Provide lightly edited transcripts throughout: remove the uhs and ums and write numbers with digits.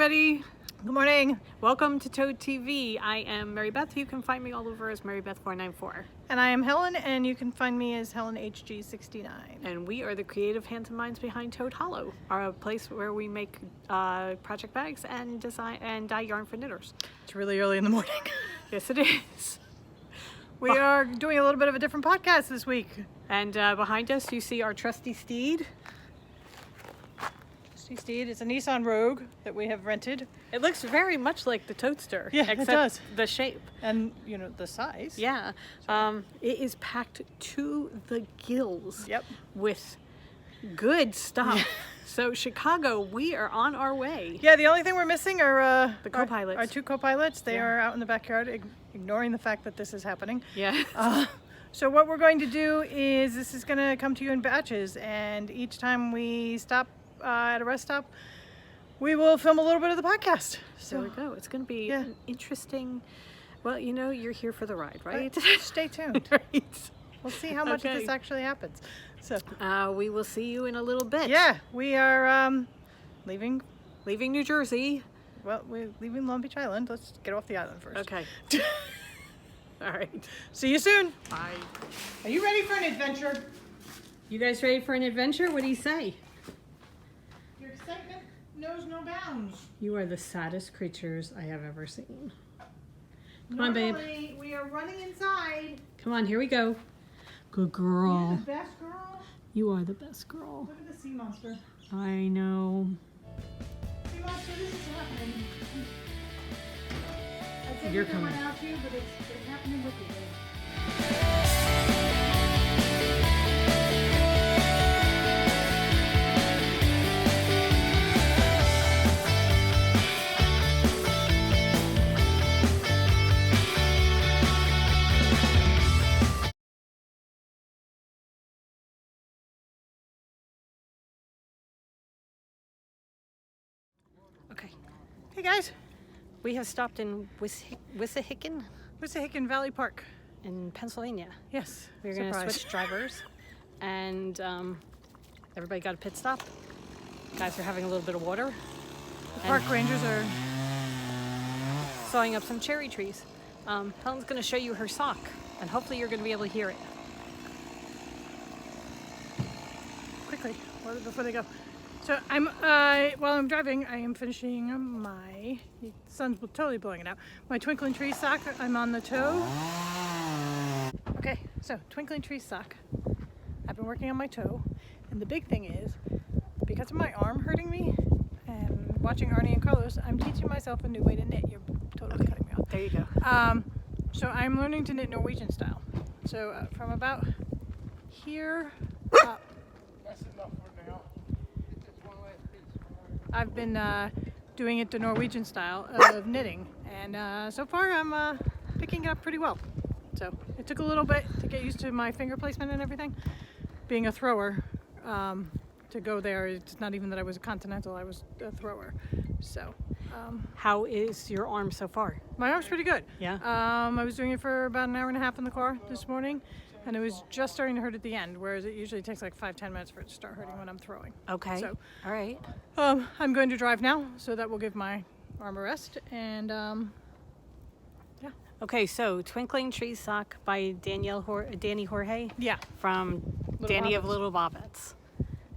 everybody. Good morning. Welcome to Toad TV. I am Mary Beth. You can find me all over as Mary Beth 494. And I am Helen, and you can find me as Helen HG69. And we are the creative hands and minds behind Toad Hollow, our place where we make project bags and design and dye yarn for knitters. It's really early in the morning. Yes, it is. We are doing a little bit of a different podcast this week. And behind us, you see our trusty steed. Steed. It's a Nissan Rogue that we have rented. It looks very much like the Toadster. Yeah, except it does. The shape. And, you know, the size. Yeah. It is packed to the gills. Yep. With good stuff. So Chicago, we are on our way. Yeah, the only thing we're missing are the co-pilots. Our two co-pilots. They are out in the backyard, ignoring the fact that this is happening. Yeah. So what we're going to do is this is going to come to you in batches, and each time we stop at a rest stop, we will film a little bit of the podcast. So there we go. It's going to be Yeah. interesting. Well, you know, you're here for the ride, right? Stay tuned. Right. We'll see how much of Okay. this actually happens. So We will see you in a little bit. yeah, we are leaving. Leaving New Jersey. Well, we're leaving Long Beach Island. Let's get off the island first. Okay. All right. See you soon. Bye. Are you ready for an adventure? You guys ready for an adventure? What do you say? Your excitement knows no bounds. You are the saddest creatures I have ever seen. Come on, babe. Normally, we are running inside. Come on, here we go. Good You're girl. the best girl. You are the best girl. Look at the sea monster. I know. Sea monster, this is happening. I said You're we don't coming. run out to you, but it's happening with you, babe. Okay. Hey guys, We have stopped in Wissahickon Wissahickon Valley Park. in Pennsylvania. Yes, We're going to surprise. switch drivers, and everybody got a pit stop. Guys are having a little bit of water. The park rangers are. Sawing up some cherry trees. Helen's going to show you her sock, and hopefully you're going to be able to hear it. Quickly, before they go. So I'm while I'm driving, I am finishing my. The sun's totally blowing it out. My Twinkling Tree sock. I'm on the toe. Okay, so Twinkling Tree sock. I've been working on my toe, and the big thing is because of my arm hurting me and watching Arnie and Carlos, I'm teaching myself a new way to knit. You're totally cutting me off. There you go. So I'm learning to knit Norwegian style. So from about here up. That's enough for now. Just one last piece. I've been doing it the Norwegian style of knitting, and so far I'm picking it up pretty well. So it took a little bit to get used to my finger placement and everything. Being a thrower, to go there, it's not even that I was a continental, I was a thrower. So How is your arm so far? my arm's pretty good. Yeah? I was doing it for about an hour and a half in the car this morning, and it was just starting to hurt at the end, whereas it usually takes like 5-10 minutes for it to start hurting when I'm throwing. Okay. So All right. I'm going to drive now, so that will give my arm a rest, and Okay, so Twinkling Tree Sock by Danny Jorge yeah. from Little Danny of Bobbins. Little Bobbins.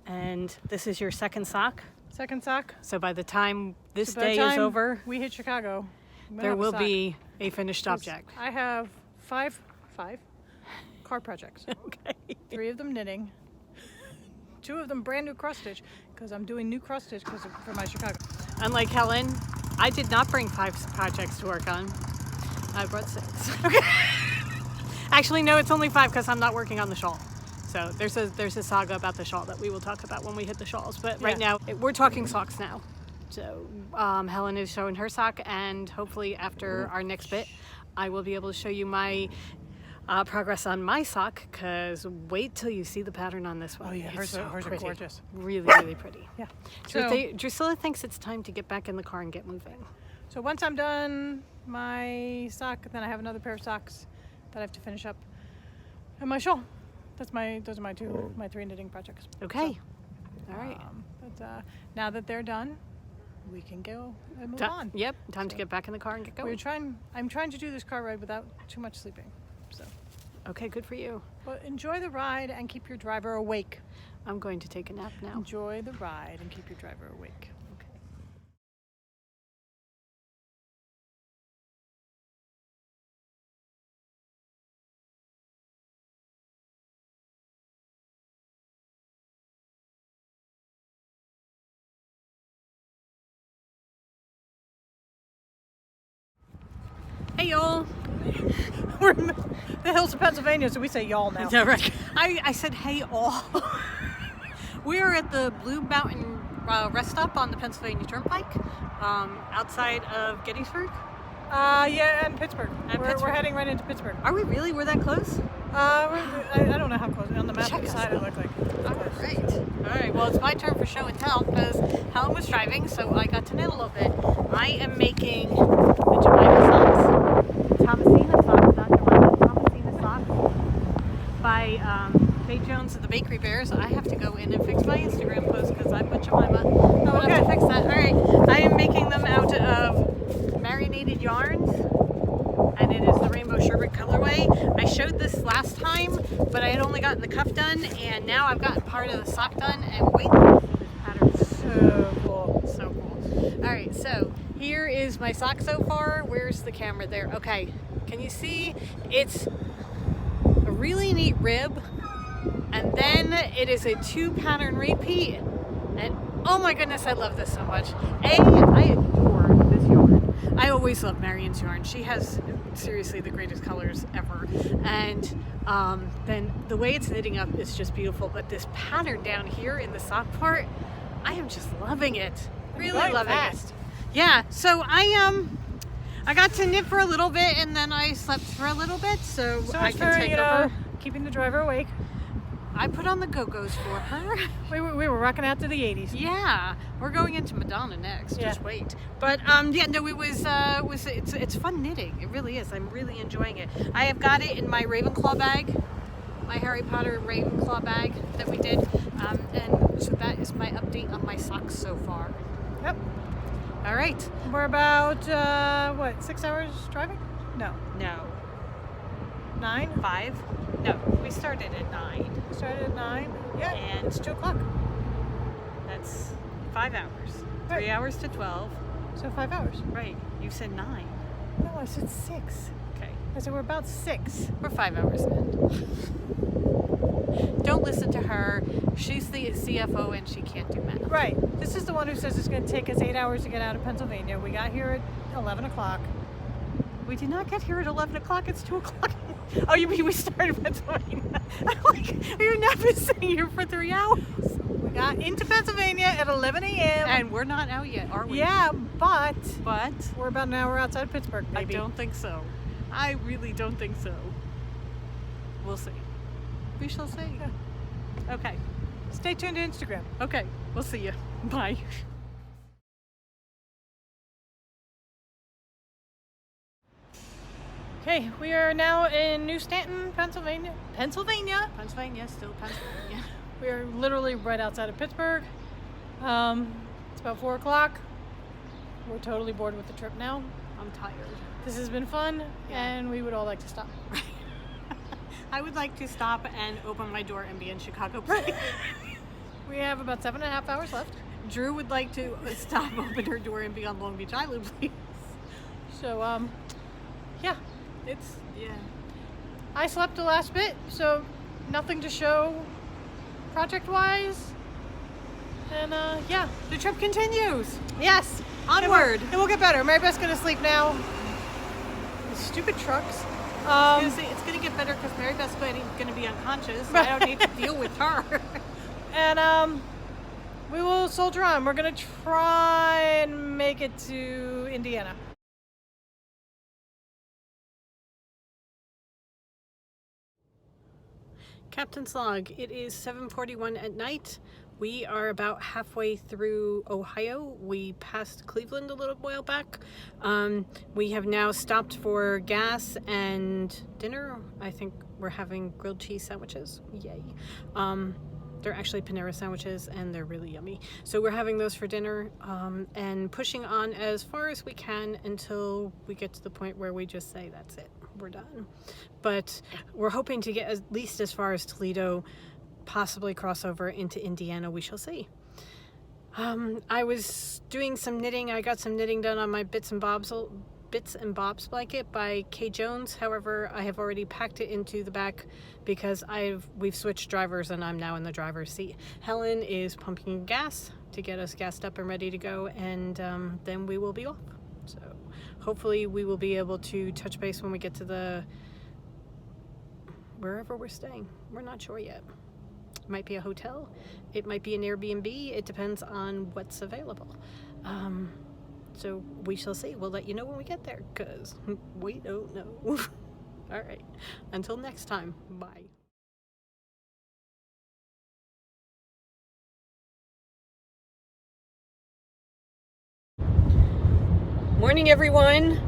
And this is your second sock. Second sock. So by the time this So by the day is time over, we hit Chicago, we'll there have a will sock. be a finished object. I have five car projects. Okay. 3 of them knitting. 2 of them brand new cross stitch, because I'm doing new cross stitch for my Chicago. Unlike Helen, I did not bring 5 projects to work on. I brought 6. Okay. Actually, no, it's only 5 because I'm not working on the shawl. So there's a saga about the shawl that we will talk about when we hit the shawls. But right now, we're talking socks now. So Helen is showing her sock, and hopefully after our next bit, I will be able to show you my progress on my sock, because wait till you see the pattern on this one. Oh yeah, It's hers so are pretty. gorgeous. Really, really pretty. Yeah. Drusilla thinks it's time to get back in the car and get moving. So once I'm done my sock, then I have another pair of socks that I have to finish up, and my shawl. Those are my 3 knitting projects. Okay. All right. But now that they're done, we can go and move on. Yep, time to get back in the car and get going. I'm trying to do this car ride without too much sleeping. So, Okay, good for you. but enjoy the ride and keep your driver awake. I'm going to take a nap now. Enjoy the ride and keep your driver awake. Okay. Hey y'all. We're in the hills of Pennsylvania, so we say y'all now. Yeah, right. I said hey all. We are at the Blue Mountain rest stop on the Pennsylvania Turnpike, outside of Gettysburg. Yeah, and Pittsburgh. And We're Pittsburgh. heading right into Pittsburgh. Are we really? We're that close? I don't know how close. On the map Check us beside it out. looked like. All right. Well, it's my turn for show and tell because Helen was driving, so I got to knit a little bit. I am making the Jemima socks, Thomasina socks, not Jemima, Thomasina socks by Faye Jones of the Bakery Bears. I have to go in and fix my Instagram post because I put Jemima. I would have to fix that. All right. I am making them out of marinated yarns, and it is the rainbow sherbet colorway. I showed this last time, but I had only gotten the cuff done, and now I've gotten part of the sock done, and wait, this pattern is So cool. so cool. All right, so here is my sock so far. Where's the camera there? Okay, can you see? It's a really neat rib, and then it is a 2-pattern repeat, and oh my goodness, I love this so much. I adore this yarn. I always love Marion's yarn. She has seriously the greatest colors ever, and then the way it's knitting up is just beautiful. But this pattern down here in the sock part, I am just loving it. Really Going loving fast. it. Yeah. So I got to knit for a little bit, and then I slept for a little bit, so So I much can for, take over. keeping the driver awake. I put on the Go-Go's for her. We were rocking out to the 80s. Yeah, we're going into Madonna next. Yeah. Just wait. But yeah, no, it's fun knitting. It really is. I'm really enjoying it. I have got it in my Ravenclaw bag, my Harry Potter Ravenclaw bag that we did, and so that is my update on my socks so far. Yep. All right. We're about 6 hours driving? No, No, 9. 5. No, we started at 9. We started at 9. Yeah, And it's 2 o'clock. That's 5 hours. Right. 3 hours to 12. So 5 hours. Right. You said 9. No, I said 6. Okay. I said we're about 6. We're 5 hours in. Don't listen to her. She's the CFO and she can't do math. Right. This is the one who says it's going to take us 8 hours to get out of Pennsylvania. We got here at 11 o'clock. We did not get here at 11 o'clock. It's 2 o'clock. Oh, you mean we started Pennsylvania? I'm like, you've not been sitting here for 3 hours. We got into Pennsylvania at 11 a.m. And we're not out yet, are we? Yeah, but But we're about an hour outside of Pittsburgh, maybe. I don't think so. I really don't think so. We'll see. We shall see. Yeah. Okay. Stay tuned to Instagram. Okay. We'll see you. Bye. Okay, we are now in New Stanton, Pennsylvania. Pennsylvania. Still Pennsylvania. We are literally right outside of Pittsburgh. It's about 4 o'clock. We're totally bored with the trip now. I'm tired. This has been fun, Yeah. and we would all like to stop. I would like to stop and open my door and be in Chicago, please. We have about 7.5 hours left. Drew would like to stop, open her door, and be on Long Beach Island, please. So, yeah, it's. Yeah. I slept the last bit, so nothing to show project-wise. And, yeah. The trip continues. Yes. Onward. It will get better. Marybeth's gonna sleep now. These stupid trucks. It's going to get better because Mary Beth's going to be unconscious. So I don't need to deal with her. And we will soldier on. We're gonna try and make it to Indiana. Captain's log. It is 7:41 at night. We are about halfway through Ohio. We passed Cleveland a little while back. We have now stopped for gas and dinner. I think we're having grilled cheese sandwiches. Yay. They're actually Panera sandwiches and they're really yummy. So we're having those for dinner and pushing on as far as we can until we get to the point where we just say that's it, we're done. But we're hoping to get at least as far as Toledo, possibly cross over into Indiana. We shall see. I was doing some knitting. I got some knitting done on my Bits and Bobs blanket by Kay Jones. However, I have already packed it into the back because we've switched drivers and I'm now in the driver's seat. Helen is pumping gas to get us gassed up and ready to go, and then we will be off. So hopefully we will be able to touch base when we get to wherever we're staying. We're not sure yet. It might be a hotel, it might be an Airbnb, it depends on what's available. So we shall see. We'll let you know when we get there, because we don't know. All right, until next time, bye. Morning, everyone.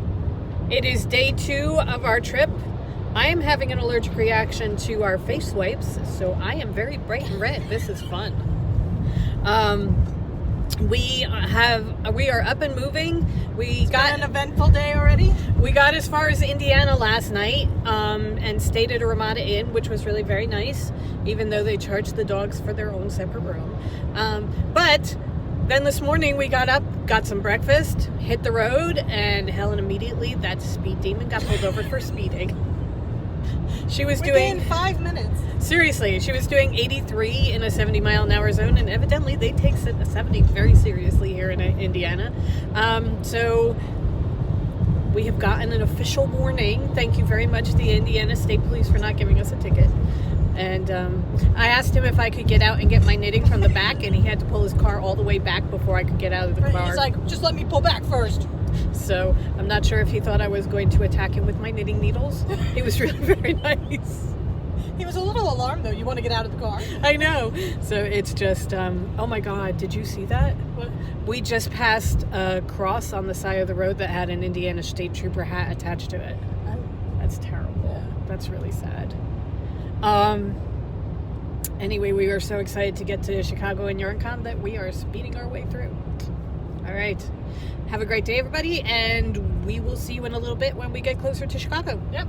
It is day 2 of our trip. I am having an allergic reaction to our face wipes, so I am very bright and red. This is fun. We are up and moving. It's got an eventful day already. We got as far as Indiana last night and stayed at a Ramada Inn, which was really very nice, even though they charged the dogs for their own separate room. But then this morning we got up, got some breakfast, hit the road, and Helen immediately, that speed demon, got pulled over for speeding. She was doing 5 minutes. Seriously, she was doing 83 in a 70-mile-an-hour zone, and evidently they take 70 very seriously here in Indiana. So we have gotten an official warning. Thank you very much, the Indiana State Police, for not giving us a ticket. And I asked him if I could get out and get my knitting from the back, and he had to pull his car all the way back before I could get out of the car. He's like, just let me pull back first. So I'm not sure if he thought I was going to attack him with my knitting needles. He was really very nice. He was a little alarmed, though. You want to get out of the car? I know. So it's just, oh my God, did you see that? What? We just passed a cross on the side of the road that had an Indiana State Trooper hat attached to it. Oh. That's terrible. Yeah. That's really sad. Anyway, we were so excited to get to Chicago and YarnCon that we are speeding our way through. All right. Have a great day, everybody, and we will see you in a little bit when we get closer to Chicago. Yep.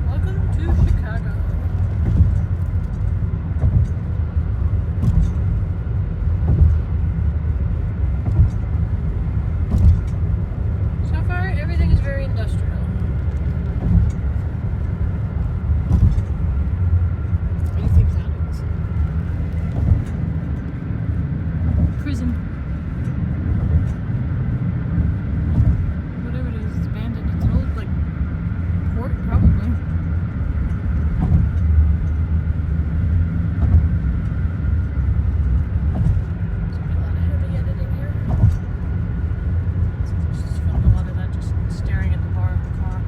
Welcome to Chicago. So far, everything is very industrial. What do you think that is? Prison. Whatever it is, it's abandoned. It's an old, like, port, probably. There's gonna be a lot of heavy editing here. Just filmed a lot of that, just staring at the bar of the car.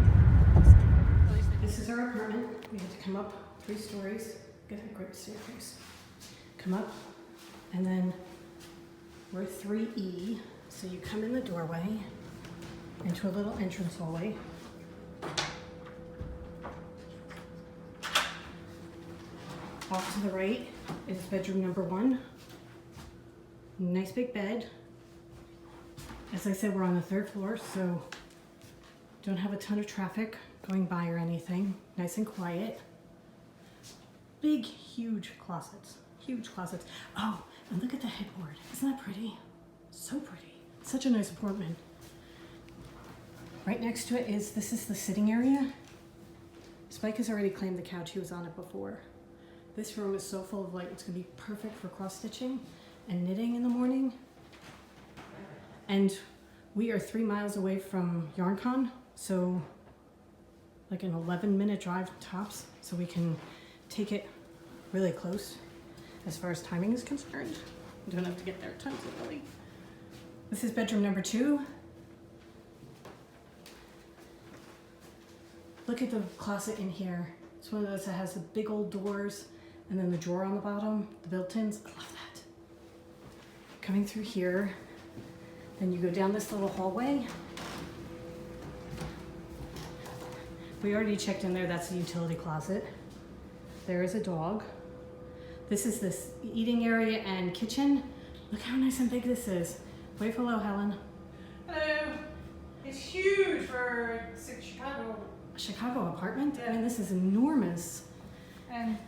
At least they- This is our apartment. We had to come up 3 stories, get a great staircase. Come up, and then we're 3E. So you come in the doorway into a little entrance hallway. Off to the right is bedroom number 1. Nice big bed. As I said, we're on the 3rd floor, so don't have a ton of traffic going by or anything. Nice and quiet. Big, huge closets. Huge closets. Oh, and look at the headboard. Isn't that pretty? So pretty. Such a nice apartment. Right next to it this is the sitting area. Spike has already claimed the couch. He was on it before. This room is so full of light. It's gonna be perfect for cross stitching and knitting in the morning. And we are 3 miles away from YarnCon, so like an 11-minute drive tops, so we can take it really close as far as timing is concerned. We don't have to get there tons early. This is bedroom number 2. Look at the closet in here. It's one of those that has the big old doors and then the drawer on the bottom, the built-ins. I love that. Coming through here, then you go down this little hallway. We already checked in there. That's the utility closet. there is a dog. This is this eating area and kitchen. Look how nice and big this is. Wave hello, Helen. Hello. It's huge for Chicago. A Chicago apartment? Yeah. I mean, this is enormous. And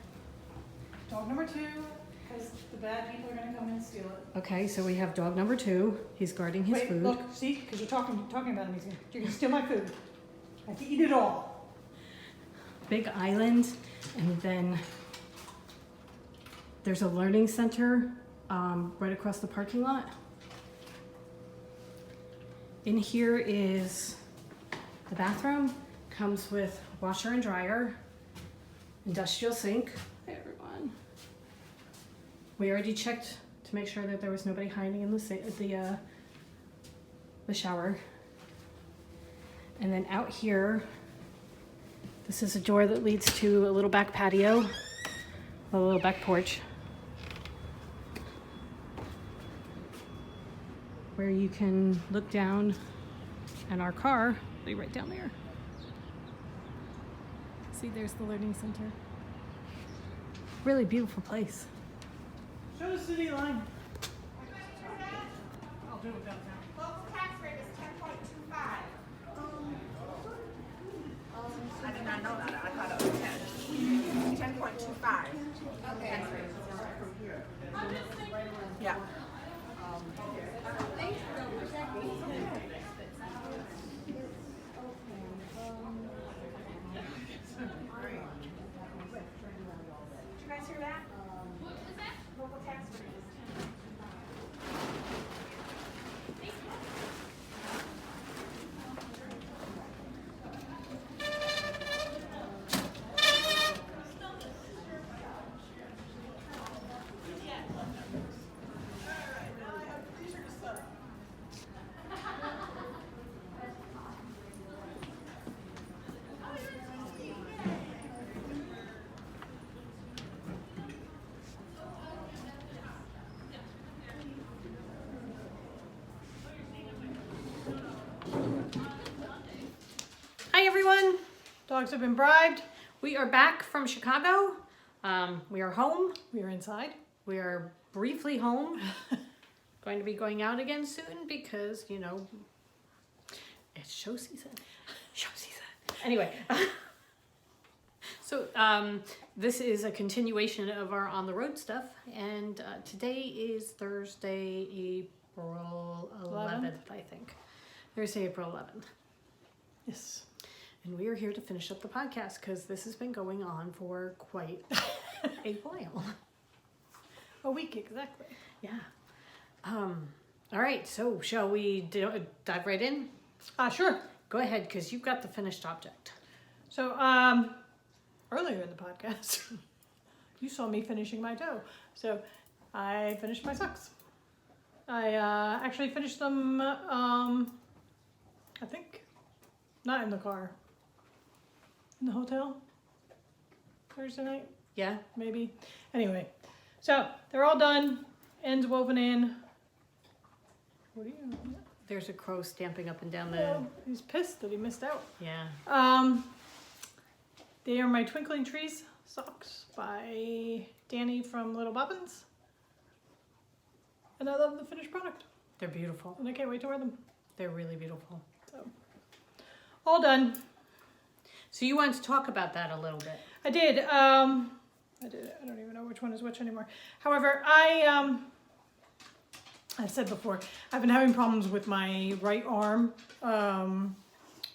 dog number 2, because the bad people are going to come and steal it. Okay, so we have dog number 2. He's guarding his Wait, food. look, see? Because you're talking about him. You're going to steal my food. I have to eat it all. Big island, and then there's a learning center right across the parking lot. In here is the bathroom. Comes with washer and dryer, industrial sink. Hey everyone. We already checked to make sure that there was nobody hiding in the shower. And then out here, this is a door that leads to a little back patio, a little back porch, where you can look down, and our car will be right down there. See, there's the learning center. Really beautiful place. Show the city line. I'll do it downtown. Local tax rate is 10.25. I did not know that. I thought it was 10. 10.25. Okay. Yeah. Did you guys hear that? Local tax rate is 10.25. Hi everyone. Dogs have been bribed. We are back from Chicago. We are home. We are inside. We are briefly home. Going to be going out again soon because, you know, it's show season. Show season. Anyway, so this is a continuation of our on the road stuff, and today is Thursday, April 11th, I think. Thursday, April 11th. Yes. And we are here to finish up the podcast because this has been going on for quite a while. A week exactly. Yeah. All right. So shall we dive right in? Sure. Go ahead, because you've got the finished object. So, earlier in the podcast, you saw me finishing my toe. So, I finished my socks. I actually finished them, I think, not in the car. In the hotel. Thursday night, Yeah. maybe. Anyway, so they're all done. Ends woven in. What do you? There's a crow stamping up and down the. Oh, he's pissed that he missed out. Yeah. They are my Twinkling Trees socks by Danny from Little Bobbins. And I love the finished product. They're beautiful. And I can't wait to wear them. They're really beautiful. So, all done. So you wanted to talk about that a little bit. I did. I don't even know which one is which anymore. However, I've said before, I've been having problems with my right arm.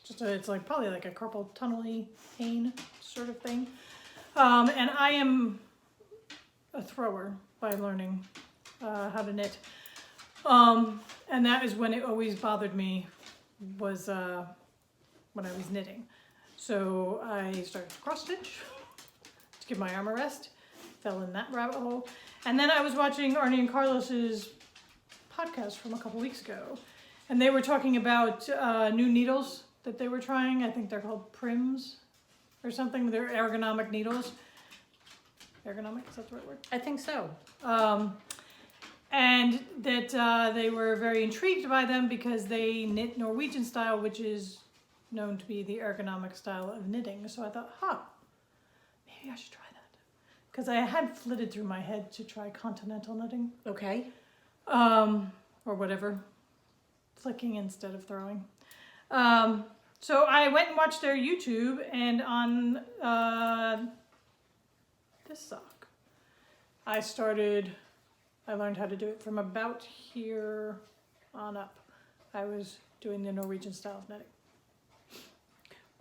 It's like probably like a carpal tunnel-y pain sort of thing. And I am a thrower by learning how to knit. And that is when it always bothered me was when I was knitting. So I started to cross stitch to give my arm a rest. Fell in that rabbit hole. And then I was watching Arnie and Carlos's podcast from a couple weeks ago. And they were talking about new needles that they were trying. I think they're called Prims or something. They're ergonomic needles. Ergonomic, is that the right word? I think so. And that they were very intrigued by them because they knit Norwegian style, which is known to be the ergonomic style of knitting. So I thought, maybe I should try that. because I had flitted through my head to try continental knitting, Okay. or whatever, flicking instead of throwing. So I went and watched their YouTube, and on this sock, I learned how to do it from about here on up. I was doing the Norwegian style of knitting.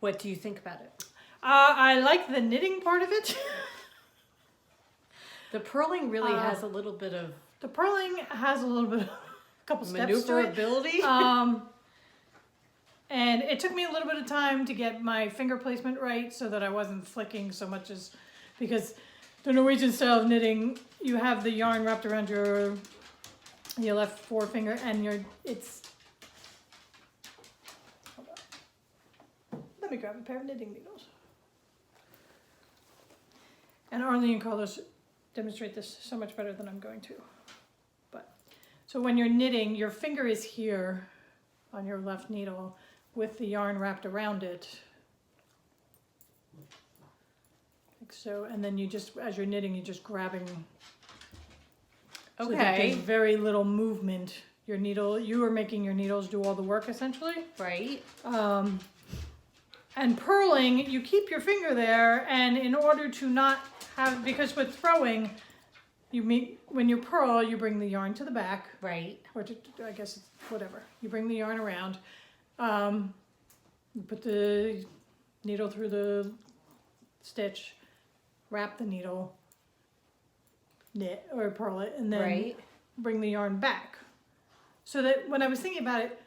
What do you think about it? I like the knitting part of it. The purling really has a little bit of The purling has a little bit, a couple steps to it. maneuverability. And it took me a little bit of time to get my finger placement right so that I wasn't flicking so much as, because the Norwegian style of knitting, you have the yarn wrapped around your left forefinger and it's, hold on. Let me grab a pair of knitting needles. And Arlene and Carlos demonstrate this so much better than I'm going to. But so when you're knitting, your finger is here on your left needle with the yarn wrapped around it. Like so, and then you just, as you're knitting, you're just grabbing. So that there's very little movement. Your needle, you are making your needles do all the work essentially. Right. And purling, you keep your finger there, and in order to not have, because with throwing, when you purl, you bring the yarn to the back. Right. Or I guess it's whatever. You bring the yarn around, you put the needle through the stitch, wrap the needle, knit or purl it, and then bring the yarn back. So that when I was thinking about it,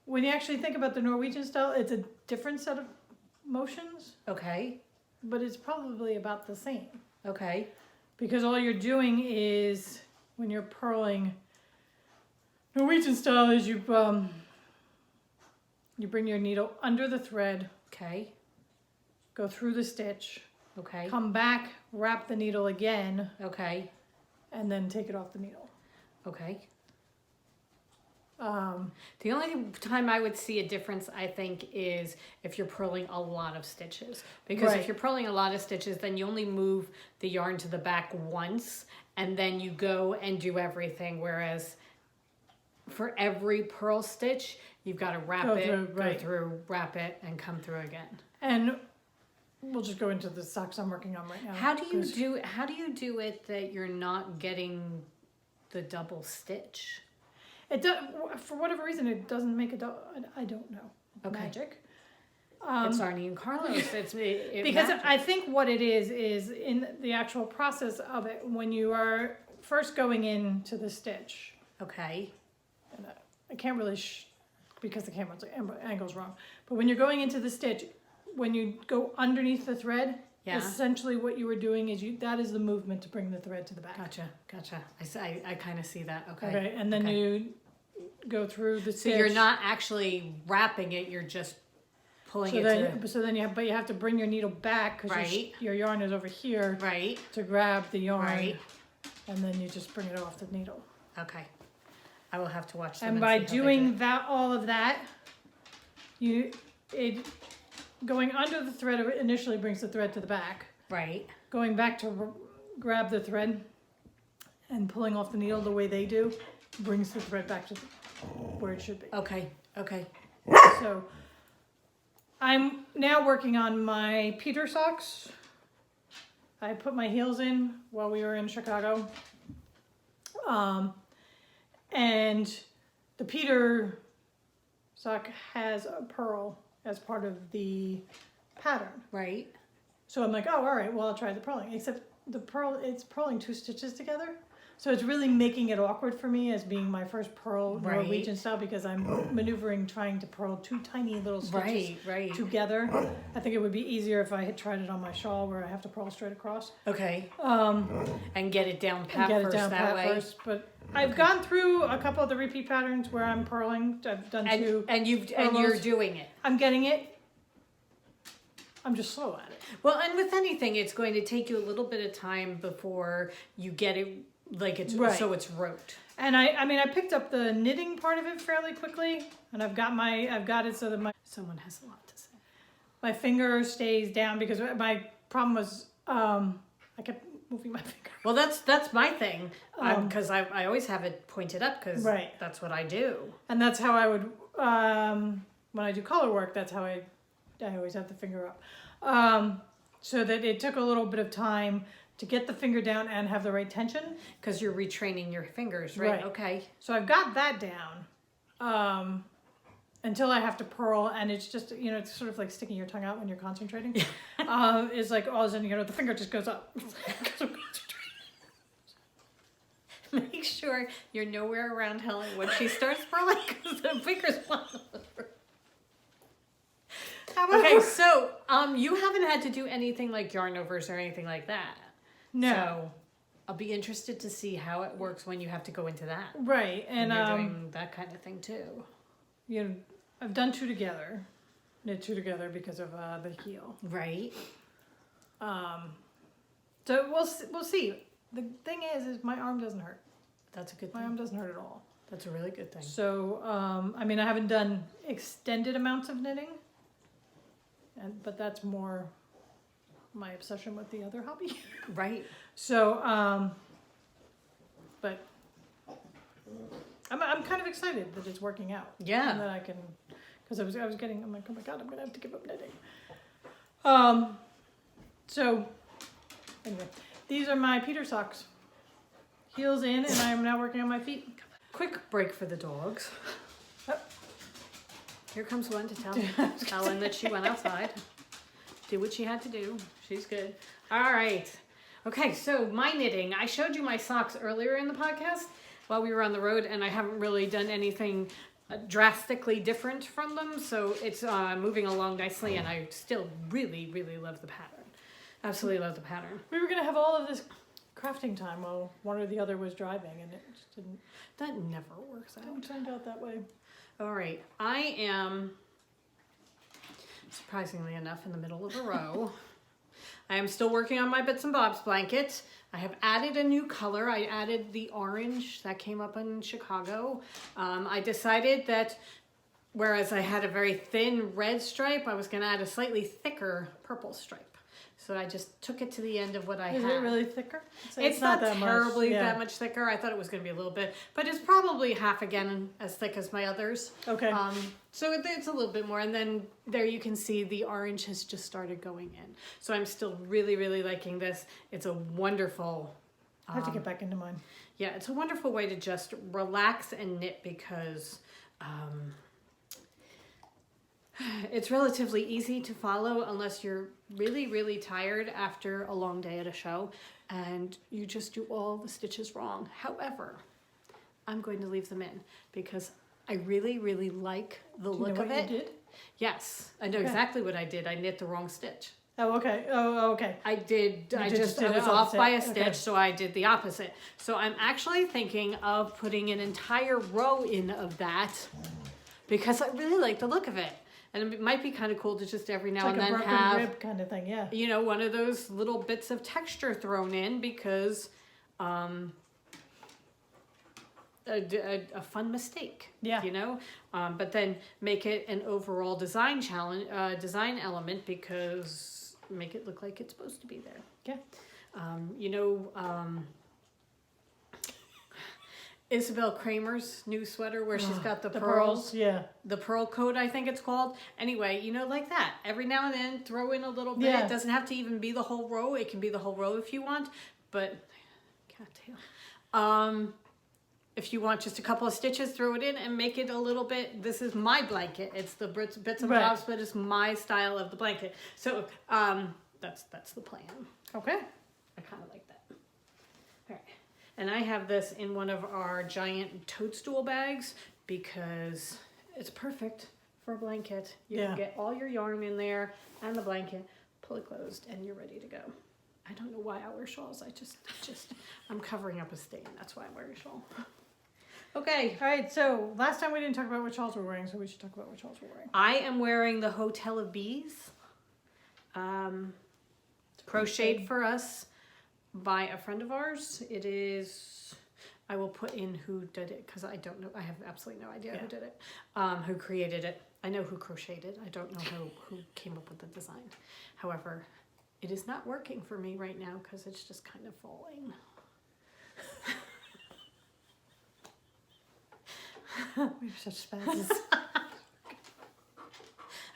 when you actually think about the Norwegian style, it's a different set of motions, Okay. but it's probably about the same. Okay. Because all you're doing is, when you're purling, Norwegian style is you bring your needle under the thread, Okay. go through the stitch, Okay. come back, wrap the needle again, Okay. and then take it off the needle. Okay. The only time I would see a difference, I think, is if you're purling a lot of stitches. Because if you're purling a lot of stitches, then you only move the yarn to the back once, and then you go and do everything. Whereas for every purl stitch, you've got to wrap Go it, through, go right. through, wrap it, and come through again. And we'll just go into the socks I'm working on right now. How do you do it that you're not getting the double stitch? It does, for whatever reason, it doesn't make I don't know. Okay. Magic. It's Arnie and Carlos. It Because magic. I think what it is in the actual process of it, when you are first going into the stitch. Okay. And I can't really, because the camera's angle's wrong. But when you're going into the stitch, when you go underneath the thread, essentially what you were doing is that is the movement to bring the thread to the back. Gotcha. I kind of see that. Okay. Okay, and then you go through the So stitch. you're not actually wrapping it, you're just pulling it So then you have to bring your needle back because your yarn is over here to grab the yarn, and then you just bring it off the needle. Okay. I will have to watch them. And by doing all of that, going under the thread initially brings the thread to the back. Right. Going back to grab the thread and pulling off the needle the way they do brings the thread back to where it should be. Okay. Okay. So I'm now working on my Peter socks. I put my heels in while we were in Chicago. And the Peter sock has a purl as part of the pattern. Right. So I'm like, oh, all right, well, I'll try the purling. Except it's purling 2 stitches together. So it's really making it awkward for me as being my first purl Norwegian style because I'm maneuvering trying to purl 2 tiny little stitches together. I think it would be easier if I had tried it on my shawl where I have to purl straight across. Okay. And get it down pat first that way. But I've gone through a couple of the repeat patterns where I'm purling. I've done 2. And you're doing it. I'm getting it. I'm just slow at it. Well, and with anything, it's going to take you a little bit of time before you get it so it's wrote. And I picked up the knitting part of it fairly quickly, and I've got it so that Someone has a lot to say. my finger stays down because my problem was I kept moving my finger. Well, that's my thing, because I always have it pointed up because Right. that's what I do. And that's how I would, when I do color work, that's how I always have the finger up. So that it took a little bit of time to get the finger down and have the right tension. Because you're retraining your fingers, right? Right. Okay. So I've got that down. Until I have to purl, and it's just, it's sort of like sticking your tongue out when you're concentrating. It's like all of a sudden, the finger just goes up. Because I'm concentrating. Make sure you're nowhere around Helen when she starts purling because the fingers fall over. Okay, so you haven't had to do anything like yarn overs or anything like that. No. So I'll be interested to see how it works when you have to go into that. Right, and you're doing that kind of thing too. I've done two together, knit two together because of the heel. Right. So we'll see. The thing is my arm doesn't hurt. That's a good My thing. arm doesn't hurt at all. That's a really good thing. So I haven't done extended amounts of knitting, but that's more my obsession with the other hobby. Right. So but I'm kind of excited that it's working out. Yeah. And that I can, because I was getting, I'm like, oh my god, I'm gonna have to give up knitting. So anyway, these are my Peter socks. Heels in, and I am now working on my feet. Quick break for the dogs. Oh. Here comes one to tell Ellen that she went outside. Do what she had to do. She's good. All right. Okay, so my knitting. I showed you my socks earlier in the podcast while we were on the road, and I haven't really done anything drastically different from them, so it's moving along nicely, and I still really, really love the pattern. Absolutely love the pattern. We were gonna have all of this crafting time while one or the other was driving, and it just didn't. That never works out. Didn't turn out that way. All right, I am, surprisingly enough, in the middle of a row. I am still working on my Bits and Bobs blanket. I have added a new color. I added the orange that came up in Chicago. I decided that whereas I had a very thin red stripe, I was going to add a slightly thicker purple stripe. So I just took it to the end of what I had. Is it really thicker? It's not that terribly much. that much thicker. I thought it was going to be a little bit, but it's probably half again as thick as my others. Okay. So it's a little bit more, and then there you can see the orange has just started going in. So I'm still really, really liking this. It's a wonderful. I have to get back into mine. Yeah, it's a wonderful way to just relax and knit because it's relatively easy to follow unless you're really, really tired after a long day at a show and you just do all the stitches wrong. However, I'm going to leave them in because I really, really like the look of it. You did? Yes, I know exactly what I did. I knit the wrong stitch. Oh, okay. Oh, okay. I did. I just did was it off by a opposite. stitch, Okay. so I did the opposite. So I'm actually thinking of putting an entire row in of that because I really like the look of it. And it might be kind of cool to just every now and It's like then a broken have, rib kind of thing, yeah. you know, one of those little bits of texture thrown in because a fun mistake, Yeah. you know, but then make it an overall design challenge, design element because make it look like it's supposed to be there. Yeah. You know, Isabel Kramer's new sweater where she's got the pearls. Yeah. The pearl coat, I think it's called. Anyway, you know, like that. Every now and then, throw in a little bit. Yeah. It doesn't have to even be the whole row. It can be the whole row if you want. But, cattail. If you want just a couple of stitches, throw it in and make it a little bit. This is my blanket. It's the bits and Right. bobs, but it's my style of the blanket. So that's the plan. Okay. I kind of like that. All right. And I have this in one of our giant toadstool bags because it's perfect for a blanket. You Yeah. can get all your yarn in there and the blanket, pull it closed, and you're ready to go. I don't know why I wear shawls. I'm covering up a stain. That's why I'm wearing a shawl. Okay. All right, so last time we didn't talk about what shawls we're wearing, so we should talk about what shawls we're wearing. I am wearing the Hotel of Bees. Crocheted for us by a friend of ours. It is, I will put in who did it because I don't know. I have absolutely no idea who did it, who created it. I know who crocheted it. I don't know who came up with the design. However, It is not working for me right now because it's just kind of falling. We have such spazzes.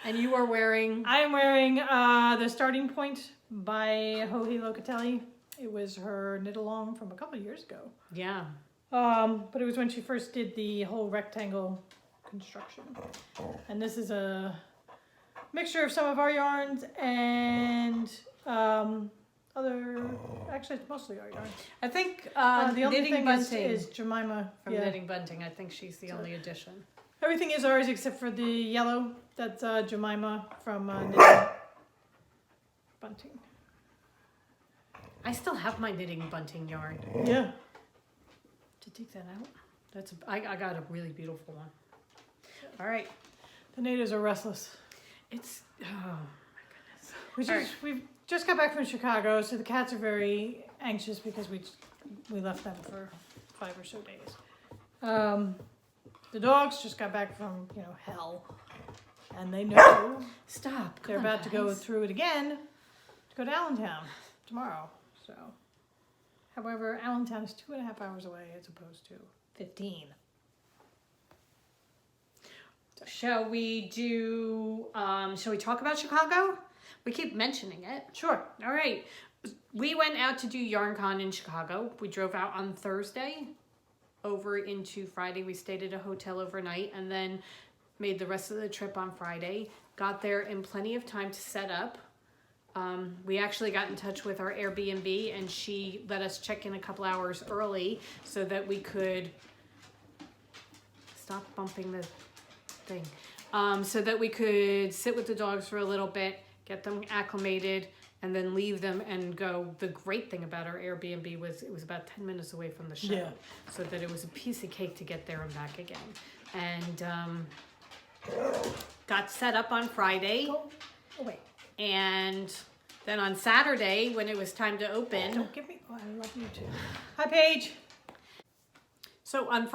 And you are wearing... I am wearing the Starting Point by Joji Locatelli. It was her knit along from a couple of years ago. Yeah. But it was when she first did the whole rectangle construction. And this is a mixture of some of our yarns and actually it's mostly our yarns. I think The only Knitting thing Bunting is Jemima. from Yeah. Knitting Bunting. I think she's the only addition. Everything is ours except for the yellow. That's Jemima from Knitting Bunting. I still have my Knitting Bunting yarn. Yeah. To take that out. I got a really beautiful one. All right. The natives are restless. It's... Oh, We've just got back from Chicago, so the cats are very anxious because we left them for 5 or so days. The dogs just got back from, hell. And they know stop. they're about to go through it again to go to Allentown tomorrow. So, however, Allentown is 2.5 hours away as opposed to 15. Shall we talk about Chicago? We keep mentioning it. Sure. All right. We went out to do YarnCon in Chicago. We drove out on Thursday over into Friday. We stayed at a hotel overnight and then made the rest of the trip on Friday. Got there in plenty of time to set up. We actually got in touch with our Airbnb and she let us check in a couple hours early so that we could stop bumping the thing. So that we could sit with the dogs for a little bit, get them acclimated, and then leave them and go. The great thing about our Airbnb was it was about 10 minutes away from the show. Yeah. So that it was a piece of cake to get there and back again. And got set up on Friday. Oh, wait. And then on Saturday, when it was time to open... Don't give me... Oh, I love you too. Hi, Paige. So on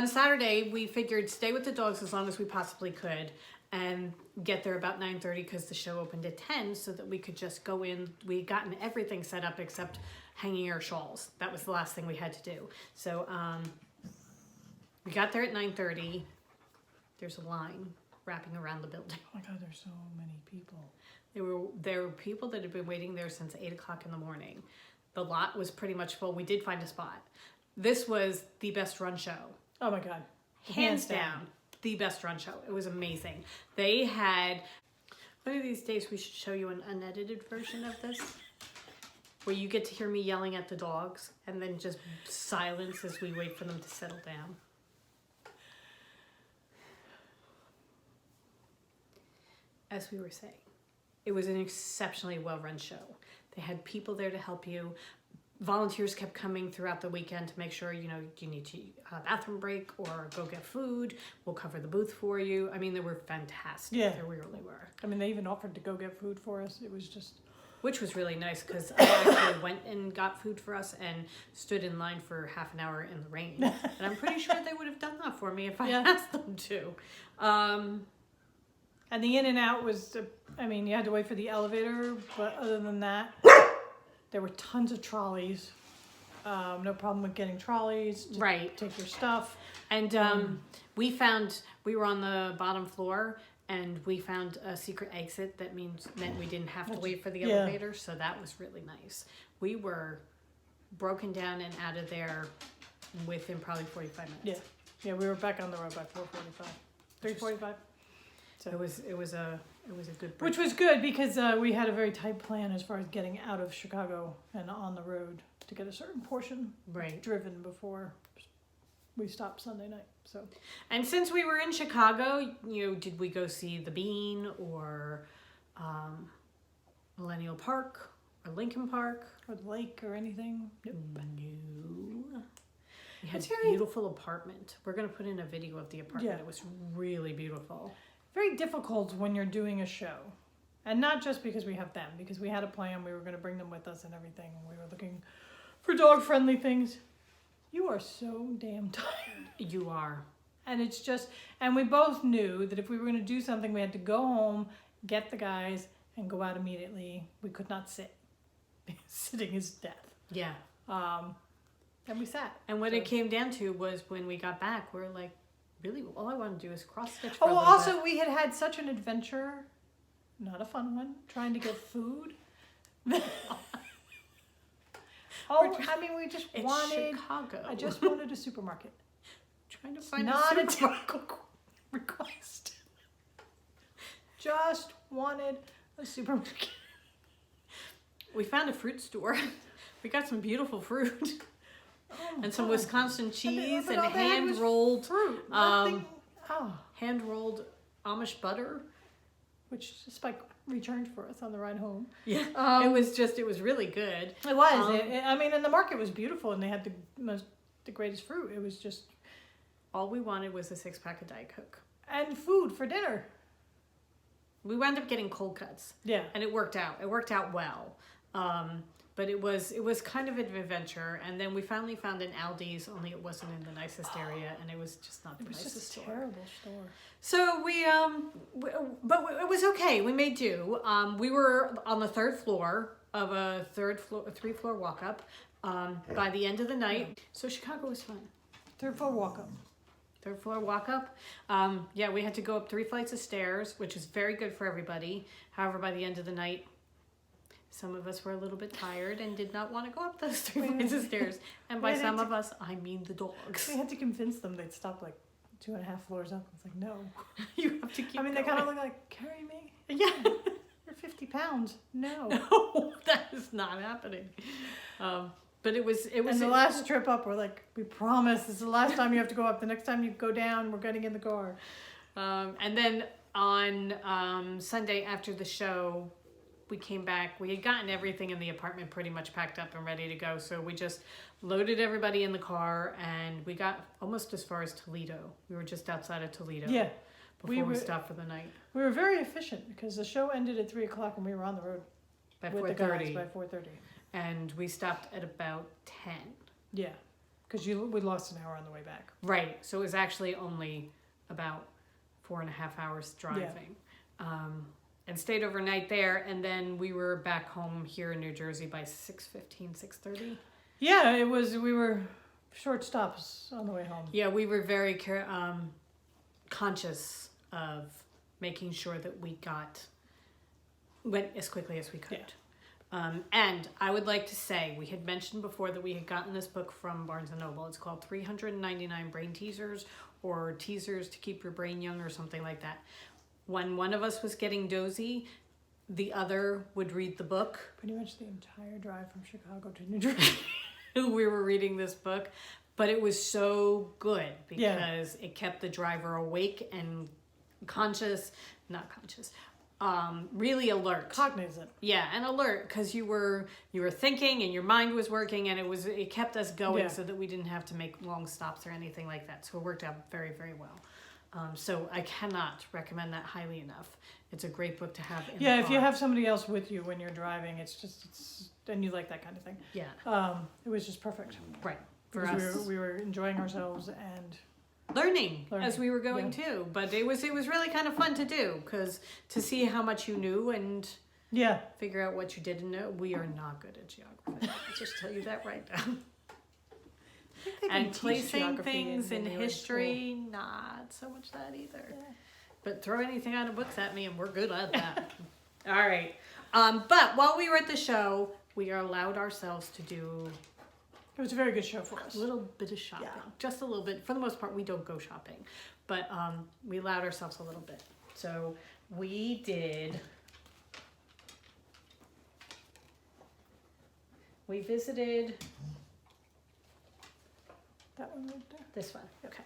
Saturday, we figured stay with the dogs as long as we possibly could and get there about 9:30 because the show opened at 10 so that we could just go in. We had gotten everything set up except hanging our shawls. That was the last thing we had to do. So we got there at 9:30. There's a line wrapping around the building. Oh my God, there's so many people. There were people that had been waiting there since 8 o'clock in the morning. The lot was pretty much full. We did find a spot. This was the best run show. Oh my God. Hands down, the best run show. It was amazing. They had, one of these days we should show you an unedited version of this, where you get to hear me yelling at the dogs and then just silence as we wait for them to settle down. As we were saying, it was an exceptionally well-run show. They had people there to help you. Volunteers kept coming throughout the weekend to make sure, you need to a bathroom break or go get food. We'll cover the booth for you. I mean, they were fantastic. Yeah. They really were. I mean, they even offered to go get food for us. It was just... Which was really nice because I actually went and got food for us and stood in line for half an hour in the rain. And I'm pretty sure they would have done that for me if I asked them to. And the in and out was, you had to wait for the elevator, but other than that, there were tons of trolleys. No problem with getting trolleys. Just right. Take your stuff. And we were on the bottom floor and we found a secret exit that meant we didn't have to wait for the elevator. So that was really nice. We were broken down and out of there within probably 45 minutes. Yeah, we were back on the road by 4:45, 3:45. So it was a good break. Which was good because we had a very tight plan as far as getting out of Chicago and on the road to get a certain portion driven before we stopped Sunday night. So, and since we were in Chicago, did we go see the Bean or Millennial Park or Lincoln Park or the lake or anything? Nope. No. We had a beautiful apartment. We're going to put in a video of the apartment. It was really beautiful. Very difficult when you're doing a show. And not just because we have them, because we had a plan. We were going to bring them with us and everything. We were looking for dog-friendly things. You are so damn tired. You are. And it's just, and we both knew that if we were going to do something, we had to go home, get the guys, and go out immediately. We could not sit. Sitting is death. Yeah. And we sat. And what So- it came down to was when we got back, we're like, really, all I want to do is cross stitch for Oh, a little also bit. we had had such an adventure, not a fun one, trying to get food. Oh, I mean, we just It's wanted. Chicago. I just wanted a supermarket. trying to It's find not a a supermarket. typical request. Just wanted a supermarket. We found a fruit store. We got some beautiful fruit Oh, and some God. Wisconsin cheese but and all they had was hand rolled fruit. Nothing. Oh, hand rolled Amish butter. which Spike returned for us on the ride home. Yeah, Um, it was really good. It was. Um, I mean, and the market was beautiful, and they had the greatest fruit. It was just All we wanted was a 6-pack of Diet Coke. and food for dinner. We wound up getting cold cuts, Yeah. and it worked out. It worked out well. But it was kind of an adventure, and then we finally found an Aldi's, only it wasn't in the nicest area, and it was just not the It was nicest just a store. terrible store. So but it was okay. We made do. We were on the 3rd floor of a 3-floor walk up. By the end of the night, so Chicago was fun. 3rd floor walk up. 3rd floor walk up. Yeah, we had to go up 3 flights of stairs, which is very good for everybody. However, by the end of the night, some of us were a little bit tired and did not want to go up those 3 flights of stairs. And by We had some to- of us, I mean the dogs. We had to convince them they'd stop like 2.5 floors up. It's like, no. You have to keep I mean, they going. kind of look like, carry me. Yeah. You're 50 pounds. No. No, that is not happening. But it was. And the last trip up, we're like, we promise this is the last time you have to go up. The next time you go down, we're getting in the car. And then on Sunday after the show, we came back. We had gotten everything in the apartment pretty much packed up and ready to go. So we just loaded everybody in the car, and we got almost as far as Toledo. We were just outside of Toledo. Yeah. Before we stopped for the night. We were very efficient because the show ended at 3 o'clock and we were on the road By with the guys 4:30. by 4:30. And we stopped at about 10. Yeah. Because we lost an hour on the way back. Right. So it was actually only about 4.5 hours driving. And stayed overnight there, and then we were back home here in New Jersey by 6:15, 6:30. Yeah, we were short stops on the way home. Yeah, we were very conscious of making sure that we went as quickly as we could. Yeah. And I would like to say, we had mentioned before that we had gotten this book from Barnes & Noble. It's called 399 Brain Teasers, or Teasers to Keep Your Brain Young, or something like that. When one of us was getting dozy, the other would read the book. Pretty much the entire drive from Chicago to New Jersey. We were reading this book, but it was so good because it kept the driver awake and really alert. Cognizant. Yeah, and alert, because you were thinking and your mind was working, and it kept us going so that we didn't have to make long stops or anything like that. So it worked out very, very well. So I cannot recommend that highly enough. It's a great book to have in the car. If you have somebody else with you when you're driving, and you like that kind of thing. Yeah. It was just perfect. Right. For Because us. we were enjoying ourselves and Learning Learning, as we were going yeah. too. But it was really kind of fun to do, because to see how much you knew and figure out what you didn't know. We are not good at geography. I'll just tell you that right now. And placing things in history, not so much that either. Yeah. But throw anything out of books at me and we're good at that. All right. But while we were at the show, we allowed ourselves to do It was a very good show for us. a little bit of shopping. Yeah. Just a little bit. For the most part, we don't go shopping. But we allowed ourselves a little bit. So we visited That one right there. this one. Okay.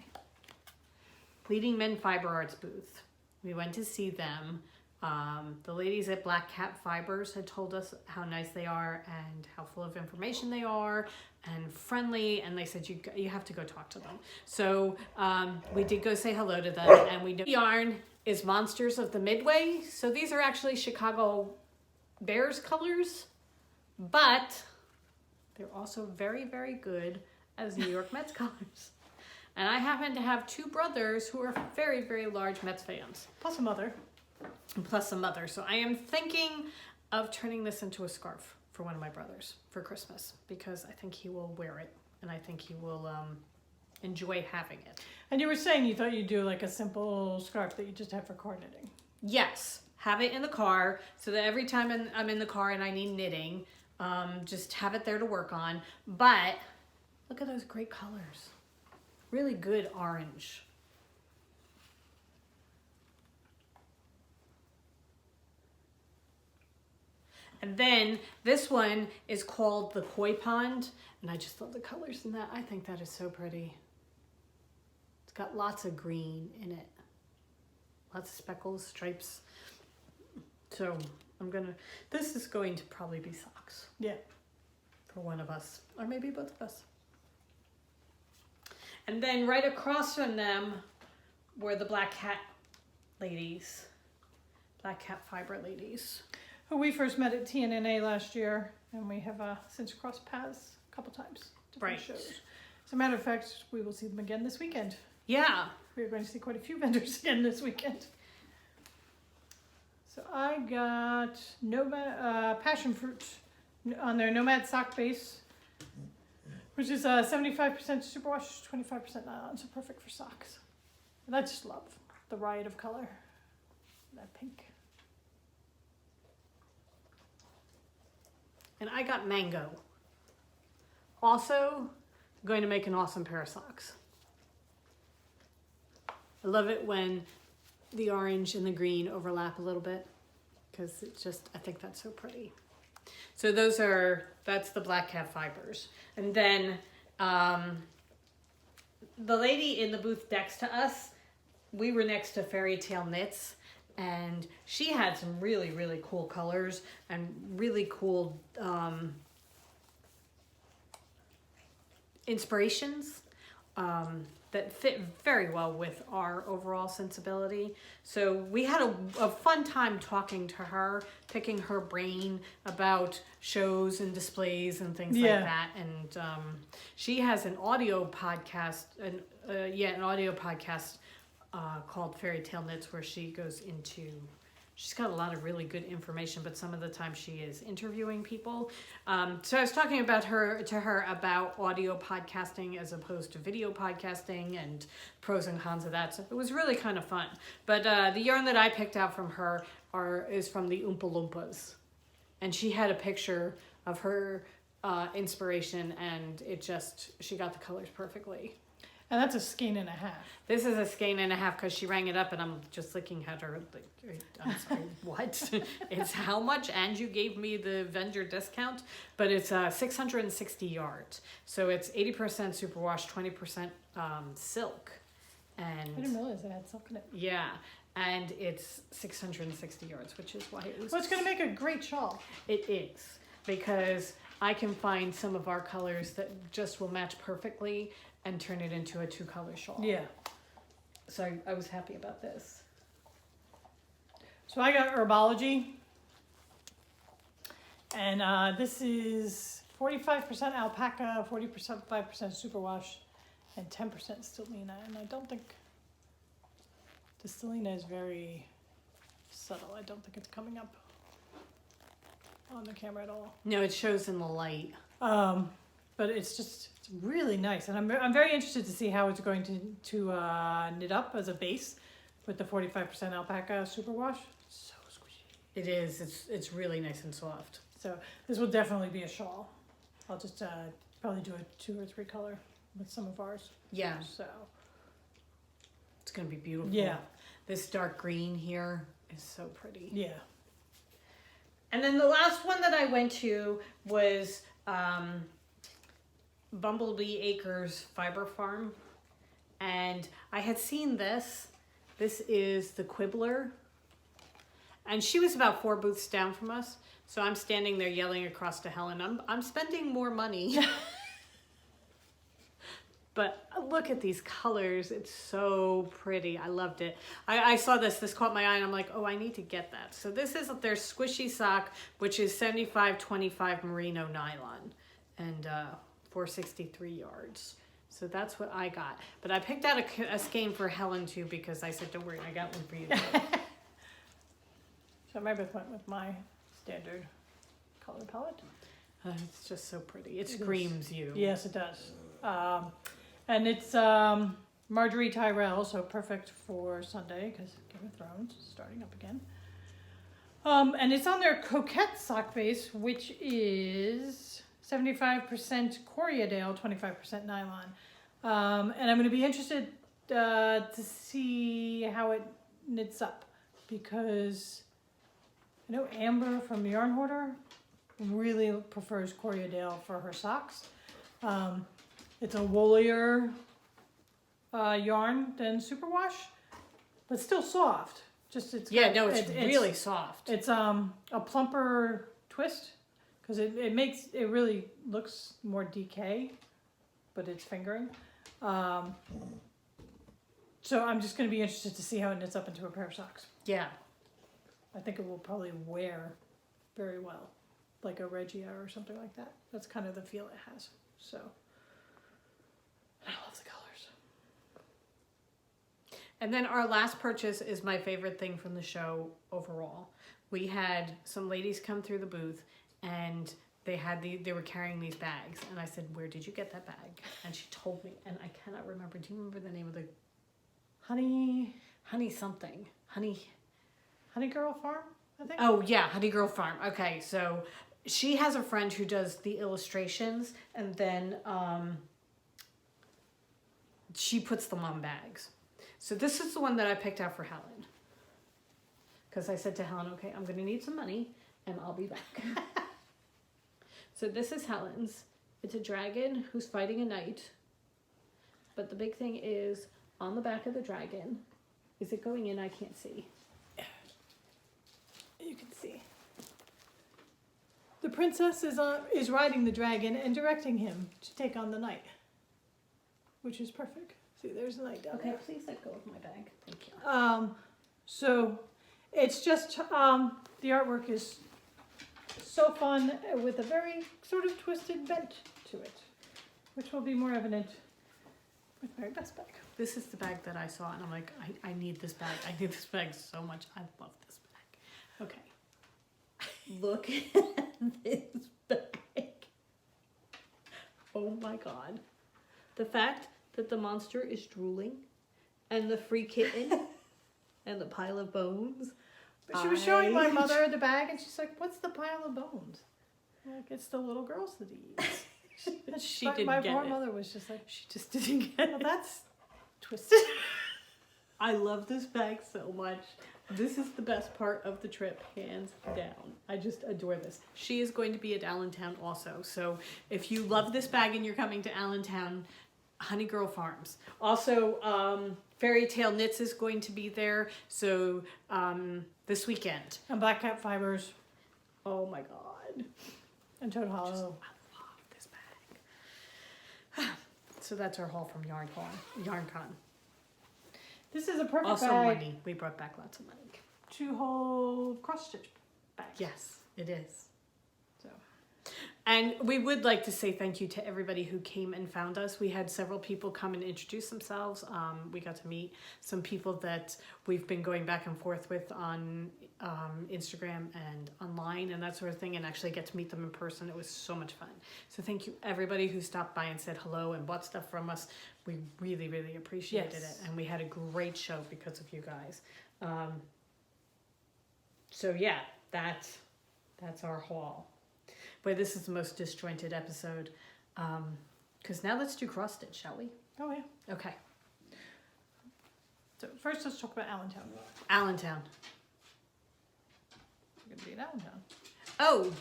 Leading Men Fiber Arts booth. We went to see them. The ladies at Black Cat Fibers had told us how nice they are and how full of information they are and friendly, and they said you have to go talk to them. So we did go say hello to them, and we know yarn is Monsters of the Midway. So these are actually Chicago Bears colors, but they're also very, very good as New York Mets colors. And I happen to have 2 brothers who are very, very large Mets fans. Plus a mother. plus some others. So I am thinking of turning this into a scarf for one of my brothers for Christmas, because I think he will wear it and I think he will enjoy having it. And you were saying you thought you'd do like a simple scarf that you just have for car knitting. Yes, have it in the car so that every time I'm in the car and I need knitting, just have it there to work on. But look at those great colors. Really good orange. And then this one is called the Koi Pond, and I just love the colors in that. I think that is so pretty. It's got lots of green in it. Lots of speckles, stripes. So this is going to probably be socks. Yeah. For one of us, or maybe both of us. And then right across from them were the Black Cat ladies. Black Cat fiber ladies. Who we first met at TNNA last year, and we have since crossed paths a couple times. Different shows. As a matter of fact, we will see them again this weekend. Yeah. We're going to see quite a few vendors again this weekend. So I got Nomad Passion Fruit on their Nomad Sock base, which is 75% superwash, 25% nylon, so perfect for socks. And I just love the riot of color. That pink. And I got Mango. Also, going to make an awesome pair of socks. I love it when the orange and the green overlap a little bit, because it's just, I think that's so pretty. So that's the Black Cat fibers. And then the lady in the booth next to us, we were next to Fairy Tale Knits, and she had some really, really cool colors and really cool inspirations that fit very well with our overall sensibility. So we had a fun time talking to her, picking her brain about shows and displays and things like that. And she has an audio podcast, called Fairy Tale Knits, where she goes into, she's got a lot of really good information, but some of the time she is interviewing people. So I was talking to her about audio podcasting as opposed to video podcasting and pros and cons of that. So it was really kind of fun. But the yarn that I picked out from her is from the Oompa Loompas. And she had a picture of her inspiration, and she got the colors perfectly. And that's a skein and a half. This is a skein and a half because she rang it up, and I'm just looking at her like, I'm sorry, what? It's how much? And you gave me the vendor discount, but it's 660 yards. So it's 80% superwash, 20% silk. And I didn't realize it had silk in it. Yeah, and it's 660 yards, which is why it was... Well, it's going to make a great shawl. It is, because I can find some of our colors that just will match perfectly and turn it into a 2-color shawl. Yeah. So I was happy about this. So I got Herbology. And this is 45% alpaca, 5% superwash, and 10% stellina. And I don't think the stellina is very subtle. I don't think it's coming up on the camera at all. No, it shows in the light. But it's really nice, and I'm very interested to see how it's going to knit up as a base with the 45% alpaca superwash. It's so squishy. It is. It's really nice and soft. So this will definitely be a shawl. I'll just probably do a 2 or 3 color with some of ours. Yeah. So it's gonna be beautiful. Yeah. This dark green here is so pretty. Yeah. And then the last one that I went to was Bumblebee Acres Fiber Farm, and I had seen this. This is the Quibbler, and she was about 4 booths down from us. So I'm standing there yelling across to Helen, I'm spending more money. But look at these colors. It's so pretty. I loved it. I saw this caught my eye, and I'm like, oh, I need to get that. So this is their squishy sock, which is 75-25 merino nylon, and 463 yards. So that's what I got. But I picked out a skein for Helen too, because I said, don't worry, I got one for you too. So Meredith went with my standard color palette. It's just so pretty. It It screams you. Yes, it does. And it's Marjorie Tyrell, so perfect for Sunday because Game of Thrones is starting up again. And it's on their Coquette sock base, which is 75% Coriadale, 25% nylon. And I'm going to be interested to see how it knits up because I know Amber from Yarn Hoarder really prefers Coriadale for her socks. It's a woollier yarn than superwash, but still soft. Just it's really soft. It's a plumper twist because it really looks more DK, but it's fingering. So I'm just going to be interested to see how it knits up into a pair of socks. Yeah. I think it will probably wear very well, like a Regia or something like that. That's kind of the feel it has. So I love the colors. And then our last purchase is my favorite thing from the show overall. We had some ladies come through the booth and they were carrying these bags. And I said, "Where did you get that bag?" And she told me, and I cannot remember. Do you remember the name of the Honey something? Honey Girl Farm, I think. Oh yeah, Honey Girl Farm. Okay, so she has a friend who does the illustrations and then she puts them on bags. So this is the one that I picked out for Helen. Because I said to Helen, okay, I'm going to need some money and I'll be back. So this is Helen's. It's a dragon who's fighting a knight. But the big thing is on the back of the dragon. Is it going in? I can't see. You can see. The princess is riding the dragon and directing him to take on the knight, which is perfect. See, there's the knight down Okay, there. please let go of my bag. Thank you. So it's just the artwork is so fun with a very sort of twisted bent to it, which will be more evident with Mary Beth's bag. This is the bag that I saw and I'm like, I need this bag. I need this bag so much. I love this bag. Okay. Look at this bag. Oh my god. The fact that the monster is drooling and the free kitten and the pile of bones. But she was showing my mother the bag and she's like, "What's the pile of bones?" I'm like, "It's the little girls that he eats." She didn't my get poor it. mother was just like, She just didn't get "Well, it. that's twisted." I love this bag so much. This is the best part of the trip, hands down. I just adore this. She is going to be at Allentown also. So if you love this bag and you're coming to Allentown, Honey Girl Farms. Also, Fairy Tale Knits is going to be there. So this weekend. And Black Cat Fibers Oh my god. and Toad Hollow. I love this bag. So that's our haul from YarnCon. This is a perfect Also bag money. We brought back lots of money. to hold cross stitch bags. Yes, it is. So And we would like to say thank you to everybody who came and found us. We had several people come and introduce themselves. We got to meet some people that we've been going back and forth with on Instagram and online and that sort of thing, and actually get to meet them in person. It was so much fun. So thank you everybody who stopped by and said hello and bought stuff from us. We really, really appreciated Yes. it, and we had a great show because of you guys. So yeah, that's our haul. Boy, this is the most disjointed episode. Because now let's do cross stitch, shall we? oh yeah. Okay. So first let's talk about Allentown. Allentown. We're gonna be in Allentown. Oh,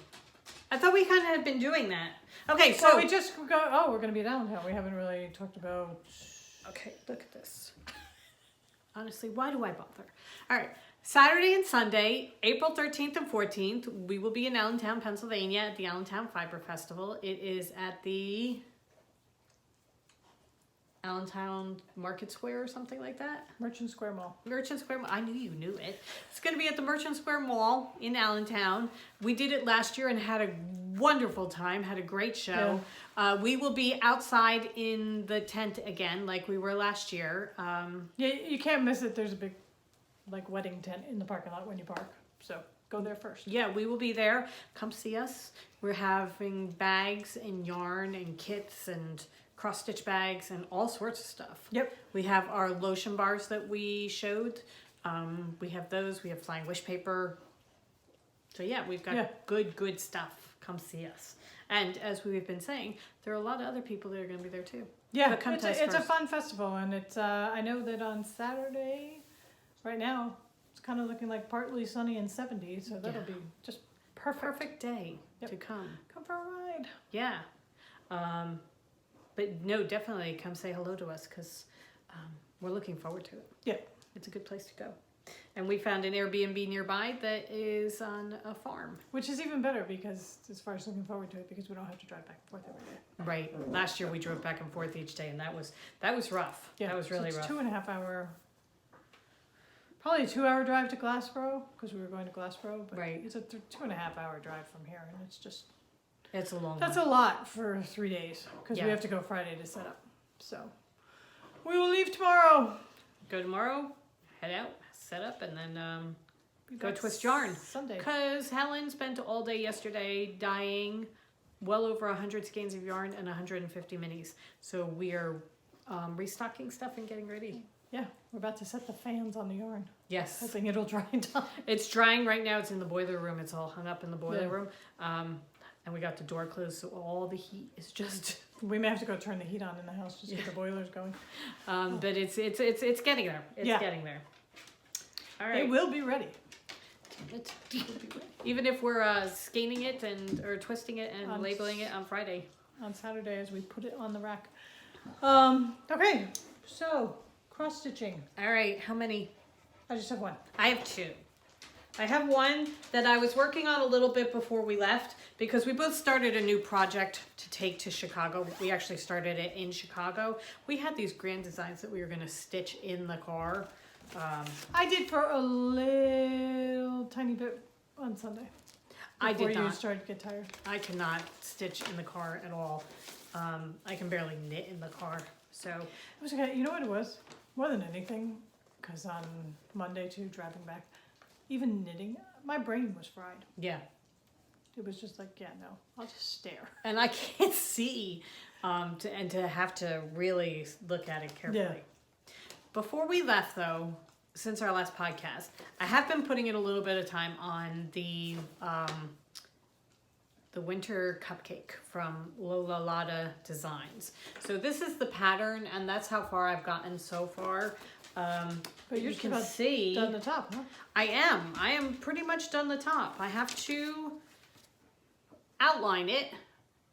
I thought we kind of had been doing that. Okay, So so we just go. Oh, we're gonna be in Allentown. We haven't really talked about. okay, look at this. Honestly, why do I bother? All right. Saturday and Sunday, April 13th and 14th, we will be in Allentown, Pennsylvania at the Allentown Fiber Festival. It is at the Allentown Market Square or something like that. Merchant Square Mall. Merchant Square Mall. I knew you knew it. It's going to be at the Merchant Square Mall in Allentown. We did it last year and had a wonderful time, had a great show. Yeah. We will be outside in the tent again like we were last year. Yeah, you can't miss it. There's a big, like, wedding tent in the parking lot when you park. So go there first. Yeah, we will be there. Come see us. We're having bags and yarn and kits and cross-stitch bags and all sorts of stuff. Yep. We have our lotion bars that we showed. We have those. We have flying wish paper. So yeah, we've got good stuff. Come see us. And as we've been saying, there are a lot of other people that are going to be there too. Yeah, But come to us it's a first. fun festival, and it's I know that on Saturday, right now, it's kind of looking like partly sunny and 70, so that'll be just Perfect day to come. Come for a ride. Yeah. But no, definitely come say hello to us because we're looking forward to it. Yeah. It's a good place to go. And we found an Airbnb nearby that is on a farm. Which is even better because, as far as looking forward to it, because we don't have to drive back and forth every day. Right. Last year we drove back and forth each day, and that was rough. Yeah, That was really so it's rough. 2.5 hour, probably a 2 hour drive to Glassboro because we were going to Glassboro. But Right. it's a 2.5 hour drive from here, and it's just It's a long that's one. a lot for 3 days because Yeah. we have to go Friday to set up. So we will leave tomorrow. Go tomorrow, head out, set up, and then Be go back twist yarn. Sunday. Because Helen spent all day yesterday dyeing well over 100 skeins of yarn and 150 minis. So we are restocking stuff and getting ready. Yeah, we're about to set the fans on the yarn, Yes. hoping it'll dry in time. It's drying right now. It's in the boiler room. It's all hung up in the boiler Yeah. room. And we got the door closed, so all the heat is just. We may have to go turn the heat on in the house just to get the boilers going. But it's getting there. It's getting there. All right. It will be ready. Even if we're scanning it or twisting it and On labeling it on Friday. On Saturday as we put it on the rack. Okay, so cross stitching. All right. How many? I just have one. I have two. I have one that I was working on a little bit before we left because we both started a new project to take to Chicago. We actually started it in Chicago. We had these grand designs that we were going to stitch in the car. I did for a little tiny bit on Sunday. I did Before you not. started to get tired. I cannot stitch in the car at all. I can barely knit in the car. So It was okay. You know what it was? More than anything, because on Monday too, driving back, even knitting, my brain was fried. yeah. It was just like, yeah, no, I'll just stare. And I can't see to have to really look at it carefully. Yeah. Before we left, though, since our last podcast, I have been putting in a little bit of time on the winter cupcake from Lola Lada Designs. So this is the pattern, and that's how far I've gotten so far. But you're you can about see done the top, huh? I am pretty much done the top. I have to outline it,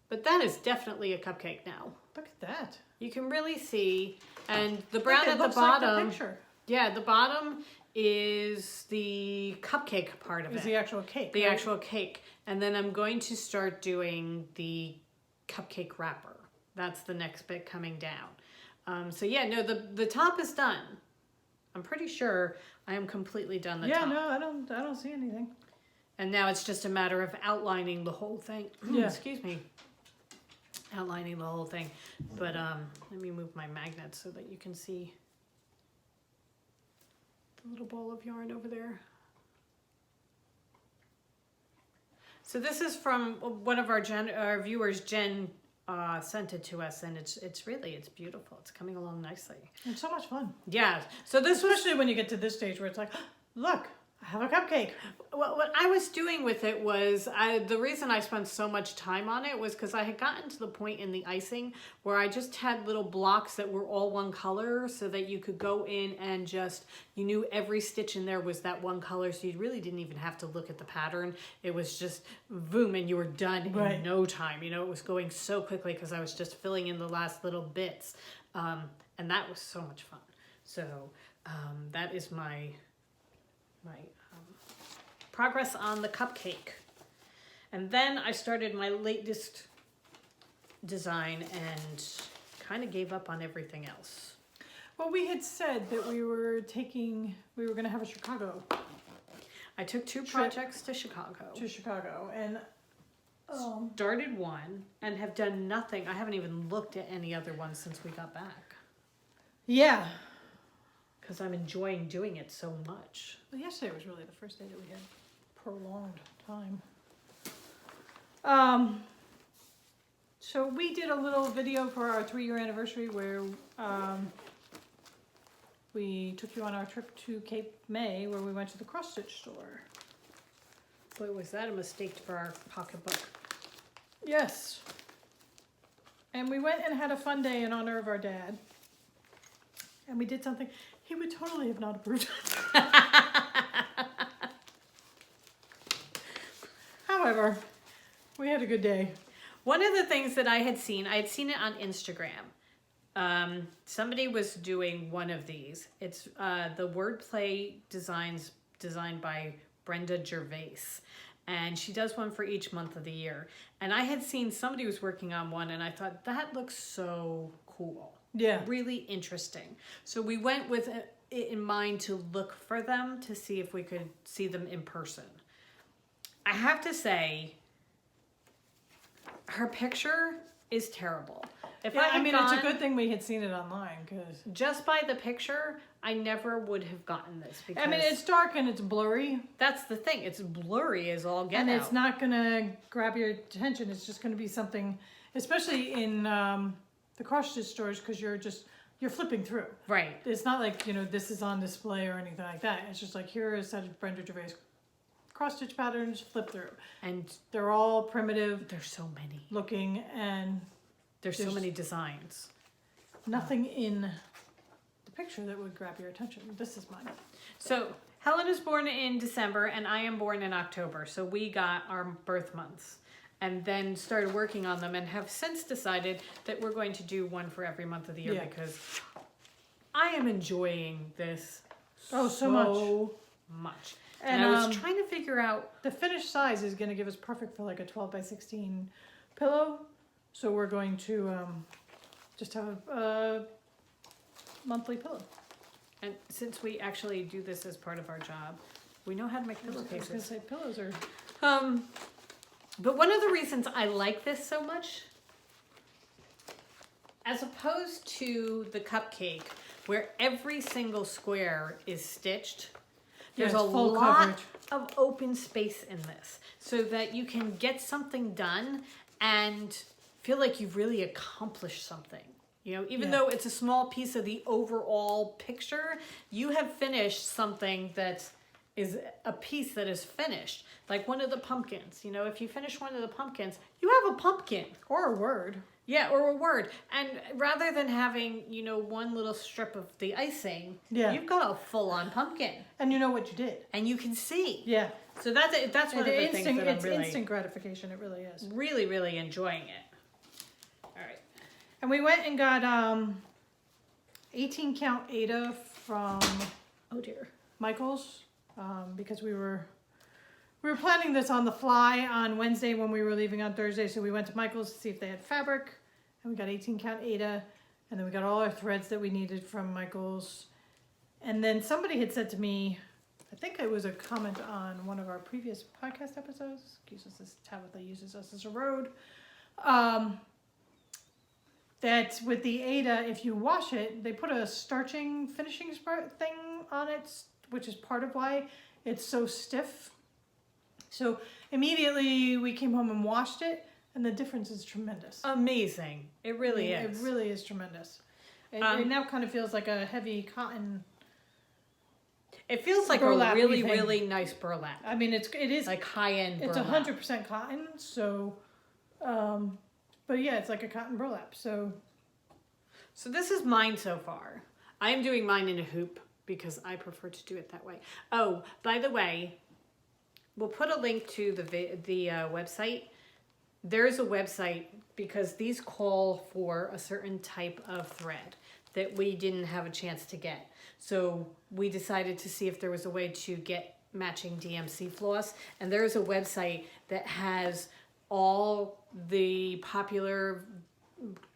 but that is definitely a cupcake now. Look at that. You can really see, and the brown Look, it at the looks like bottom. the picture. Yeah, the bottom is the cupcake part of Is it. the actual cake. The right? actual cake. And then I'm going to start doing the cupcake wrapper. That's the next bit coming down. So yeah, no, the top is done. I'm pretty sure I am completely done the top. no, I don't see anything. And now it's just a matter of outlining the whole thing. Yeah. Excuse me. Outlining the whole thing. But let me move my magnet so that you can see the little ball of yarn over there. So this is from one of our viewers, Jen, sent it to us, and it's beautiful. It's coming along nicely. It's so much fun. Yeah. So this was Especially when you get to this stage where it's like, look, I have a cupcake. what I was doing with it was the reason I spent so much time on it was because I had gotten to the point in the icing where I just had little blocks that were all one color so that you could go in and just, you knew every stitch in there was that one color, so you really didn't even have to look at the pattern. It was just boom, and you were done Right. in no time. You know, it was going so quickly because I was just filling in the last little bits. And that was so much fun. So that is my progress on the cupcake. And then I started my latest design and kind of gave up on everything else. Well, we had said that we were going to have a Chicago I took two Trip projects to Chicago. and Started one and have done nothing. I haven't even looked at any other ones since we got back. yeah. Because I'm enjoying doing it so much. Well, yesterday was really the first day that we had prolonged time. So we did a little video for our 3-year anniversary where we took you on our trip to Cape May, where we went to the cross-stitch store. Boy, was that a mistake for our pocketbook. Yes. And we went and had a fun day in honor of our dad. And we did something he would totally have not approved of. However, we had a good day. One of the things that I had seen it on Instagram. Somebody was doing one of these. It's the wordplay designs designed by Brenda Gervais. And she does one for each month of the year. And I had seen somebody was working on one and I thought, that looks so cool. Yeah. Really interesting. So we went with it in mind to look for them to see if we could see them in person. I have to say, her picture is terrible. If Yeah, I I mean, gone, it's a good thing we had seen it online, because just by the picture, I never would have gotten this. Because I mean, it's dark and it's blurry, that's the thing. It's blurry as all get and out. it's not gonna grab your attention. It's just gonna be something, especially in the cross-stitch stores, because you're flipping through. Right. It's not like, this is on display or anything like that. It's just like, here is a set of Brenda Gervais cross-stitch patterns, flip through. And They're all primitive there's so many. looking, and There's so There's- many designs. nothing in the picture that would grab your attention. This is mine. So Helen is born in December and I am born in October. So we got our birth months and then started working on them and have since decided that we're going to do one for every month of the year Yeah. because I am enjoying this Oh, so much. And, And I was trying to figure out, The finished size is going to give us perfect for like a 12 by 16 pillow. So we're going to just have a monthly pillow. and since we actually do this as part of our job, we know how to make I was going to pillowcases. say pillows are... But one of the reasons I like this so much, as opposed to the cupcake, where every single square is stitched, there's it's a full lot coverage. of open space in this, so that you can get something done and feel like you've really accomplished something. Even Yeah. though it's a small piece of the overall picture, you have finished something that is a piece that is finished. Like one of the pumpkins. If you finish one of the pumpkins, you have a pumpkin. Or a word. Yeah, or a word. And rather than having, one little strip of the icing, Yeah. you've got a full-on pumpkin. And you know what you did. And you can see. Yeah. So that's one of the things that I'm it's really, instant gratification. It really is. really, really enjoying it. All right. And we went and got 18 count Ada from Oh dear. Michael's because we were planning this on the fly on Wednesday when we were leaving on Thursday. So we went to Michael's to see if they had fabric, and we got 18 count Ada, and then we got all our threads that we needed from Michael's. And then somebody had said to me, I think it was a comment on one of our previous podcast episodes, Tabitha uses us as a road, that with the Ada, if you wash it, they put a starching finishing thing on it, which is part of why it's so stiff. So immediately we came home and washed it, and the difference is tremendous. Amazing. It really is. It really is tremendous. It now kind of feels like a heavy cotton. It feels like burlap a really, thing. really nice burlap. I mean, it is Like high-end it's burlap. 100% cotton. So, but yeah, it's like a cotton burlap. So So this is mine so far. I am doing mine in a hoop because I prefer to do it that way. Oh, by the way, we'll put a link to the website. There is a website because these call for a certain type of thread that we didn't have a chance to get. So we decided to see if there was a way to get matching DMC floss. And there is a website that has all the popular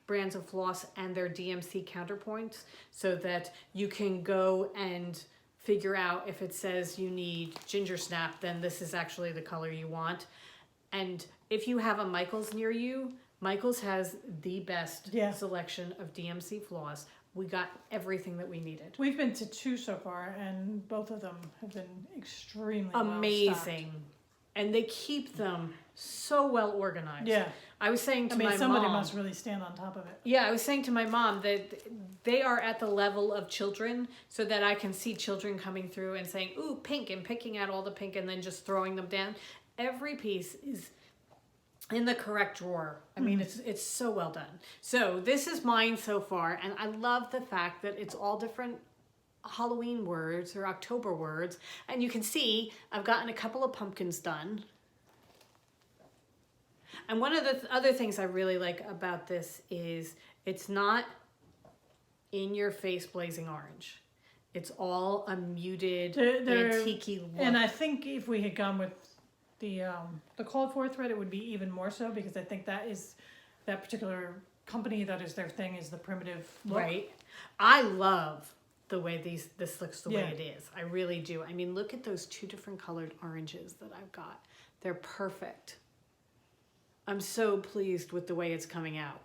brands of floss and their DMC counterpoints, so that you can go and figure out if it says you need ginger snap, then this is actually the color you want. And if you have a Michael's near you, Michael's has the best selection of DMC floss. We got everything that we needed. we've been to 2 so far, and both of them have been extremely Amazing. and they keep them so well organized. Yeah. I was saying to I mean, my somebody mom, must really stand on top of it. yeah, I was saying to my mom that they are at the level of children, so that I can see children coming through and saying, ooh, pink, and picking out all the pink and then just throwing them down. Every piece is in the correct drawer. I mean, it's so well done. So this is mine so far, and I love the fact that it's all different Halloween words or October words, and you can see I've gotten a couple of pumpkins done. And one of the other things I really like about this is it's not in your face blazing orange. It's all a muted antique-y look. And I think if we had gone with the called for thread, it would be even more so, because I think that particular company, that is their thing, is the primitive look. Right. I love the way this looks the way Yeah. it is. I really do. I mean, look at those two different colored oranges that I've got. They're perfect. I'm so pleased with the way it's coming out.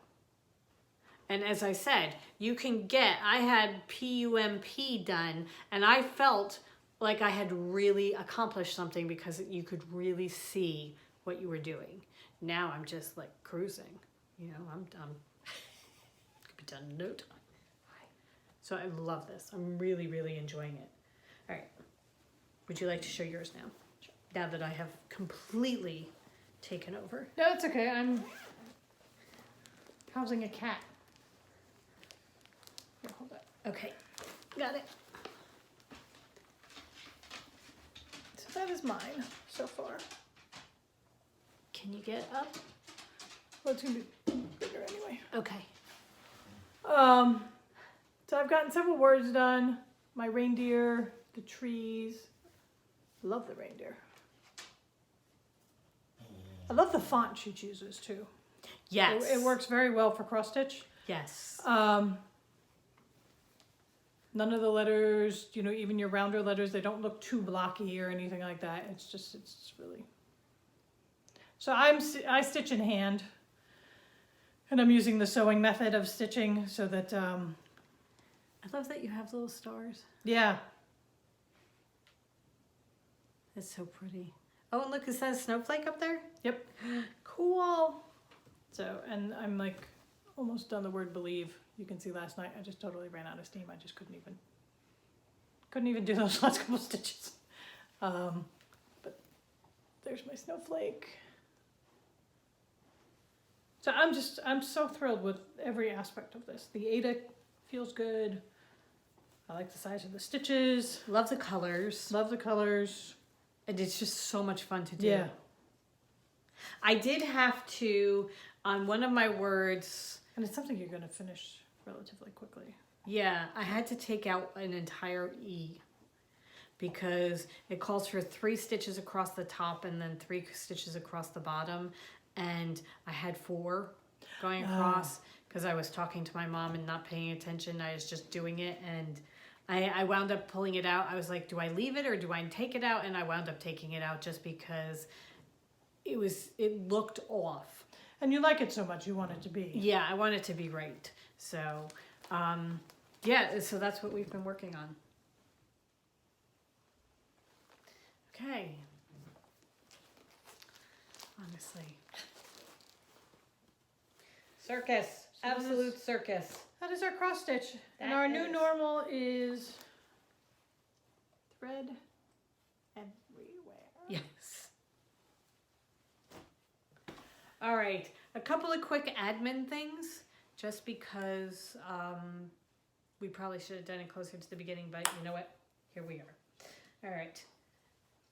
And as I said, I had PUMP done, and I felt like I had really accomplished something because you could really see what you were doing. Now I'm just like cruising. You know, I'm done. Could be done in no time. So I love this. I'm really, really enjoying it. All right. Would you like to show yours now? Now that I have completely taken over. No, it's okay. I'm housing a cat. Here, hold that. Okay. Got it. So that is mine so far. Can you get up? Well, it's gonna be bigger anyway. Okay. So I've gotten several words done. My reindeer, the trees. Love the reindeer. I love the font she chooses too. Yes. It works very well for cross stitch. Yes. None of the letters, even your rounder letters, they don't look too blocky or anything like that. It's really. So I stitch in hand, and I'm using the sewing method of stitching so that. I love that you have little stars. Yeah. That's so pretty. Oh, and look, is that a snowflake up there? Yep. Cool. So, and I'm like almost done the word believe. You can see last night I just totally ran out of steam. I just couldn't even do those last couple stitches. But there's my snowflake. So I'm so thrilled with every aspect of this. The Ada feels good. I like the size of the stitches. Love the colors. Love the colors. And it's just so much fun to do. Yeah. I did have to, on one of my words. And it's something you're going to finish relatively quickly. Yeah, I had to take out an entire E because it calls for 3 stitches across the top and then 3 stitches across the bottom. And I had 4 going across because I was talking to my mom and not paying attention. I was just doing it, and I wound up pulling it out. I was like, do I leave it or do I take it out? And I wound up taking it out just because it looked off. And you like it so much, you want it to be. Yeah, I want it to be right. So, yeah, so that's what we've been working on. Okay. Honestly. Circus. Absolute circus. That is our cross stitch. And That our new is. normal is thread everywhere. Yes. All right. A couple of quick admin things, just because we probably should have done it closer to the beginning, but you know what? Here we are. All right.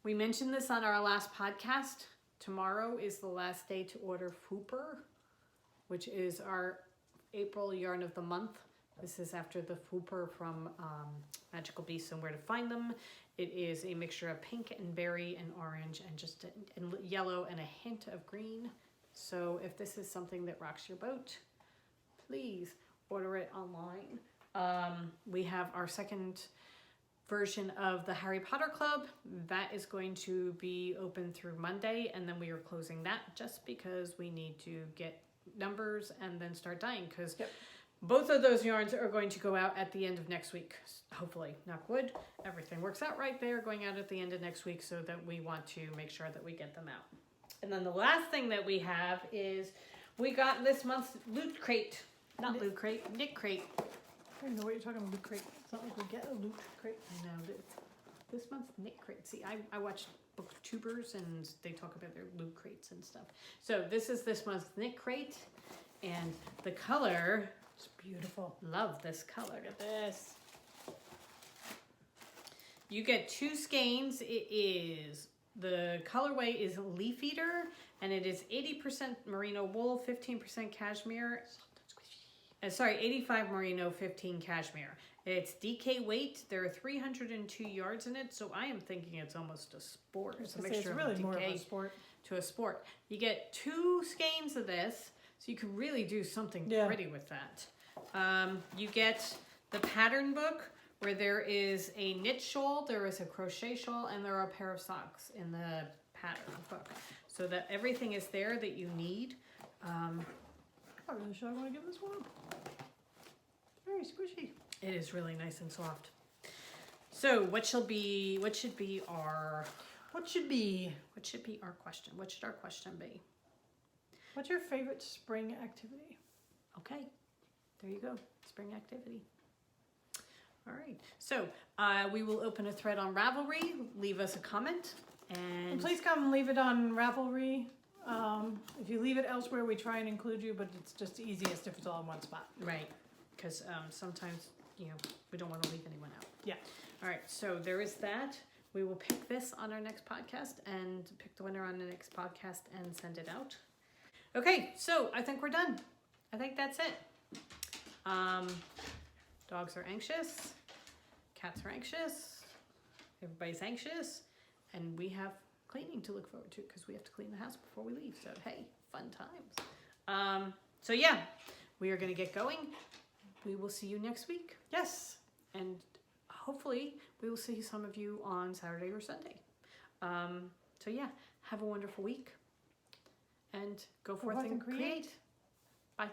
We mentioned this on our last podcast. Tomorrow is the last day to order Fooper, which is our April yarn of the month. This is after the Fooper from Magical Beasts and Where to Find Them. It is a mixture of pink and berry and orange and just and yellow and a hint of green. So if this is something that rocks your boat, please order it online. We have our second version of the Harry Potter Club. That is going to be open through Monday, and then we are closing that just because we need to get numbers and then start dyeing, because both of those yarns are going to go out at the end of next week. Hopefully, knock wood, everything works out right. They're going out at the end of next week so that we want to make sure that we get them out. And then the last thing that we have is we got this month's loot crate. Not loot crate, knit crate. I don't know what you're talking about, loot crate. It's not like we get a loot crate. I know, this month's knit crate. See, I watch booktubers and they talk about their loot crates and stuff. So this is this month's knit crate. And the color, It's beautiful. love this color. Look at this. You get 2 skeins. The colorway is Leaf Eater, and it is 80% merino wool, 15% cashmere. 85 merino, 15 cashmere. It's DK weight. There are 302 yards in it, so I am thinking it's almost a sport. It's a mixture It's really of more of a DK sport. to a sport. You get 2 skeins of this, so you can really do something Yeah. pretty with that. You get the pattern book, where there is a knit shawl, there is a crochet shawl, and there are a pair of socks in the pattern book. So that everything is there that you need. I'm not really sure I want to give this one. Very squishy. It is really nice and soft. So what should be our What should be? What should our question be? What's your favorite spring activity? Okay, there you go. Spring activity. All right. So we will open a thread on Ravelry. Leave us a comment. And Please come leave it on Ravelry. If you leave it elsewhere, we try and include you, but it's just easiest if it's all in one spot. right. Because sometimes, we don't want to leave anyone out. Yeah. All right. So there is that. We will pick this on our next podcast and pick the winner on the next podcast and send it out. Okay. So I think we're done. I think that's it. Dogs are anxious. Cats are anxious. Everybody's anxious. And we have cleaning to look forward to because we have to clean the house before we leave. So, hey, fun times. So, yeah, we are going to get going. We will see you next week. Yes. And hopefully we will see some of you on Saturday or Sunday. So, yeah, have a wonderful week. And go forth and create. Bye.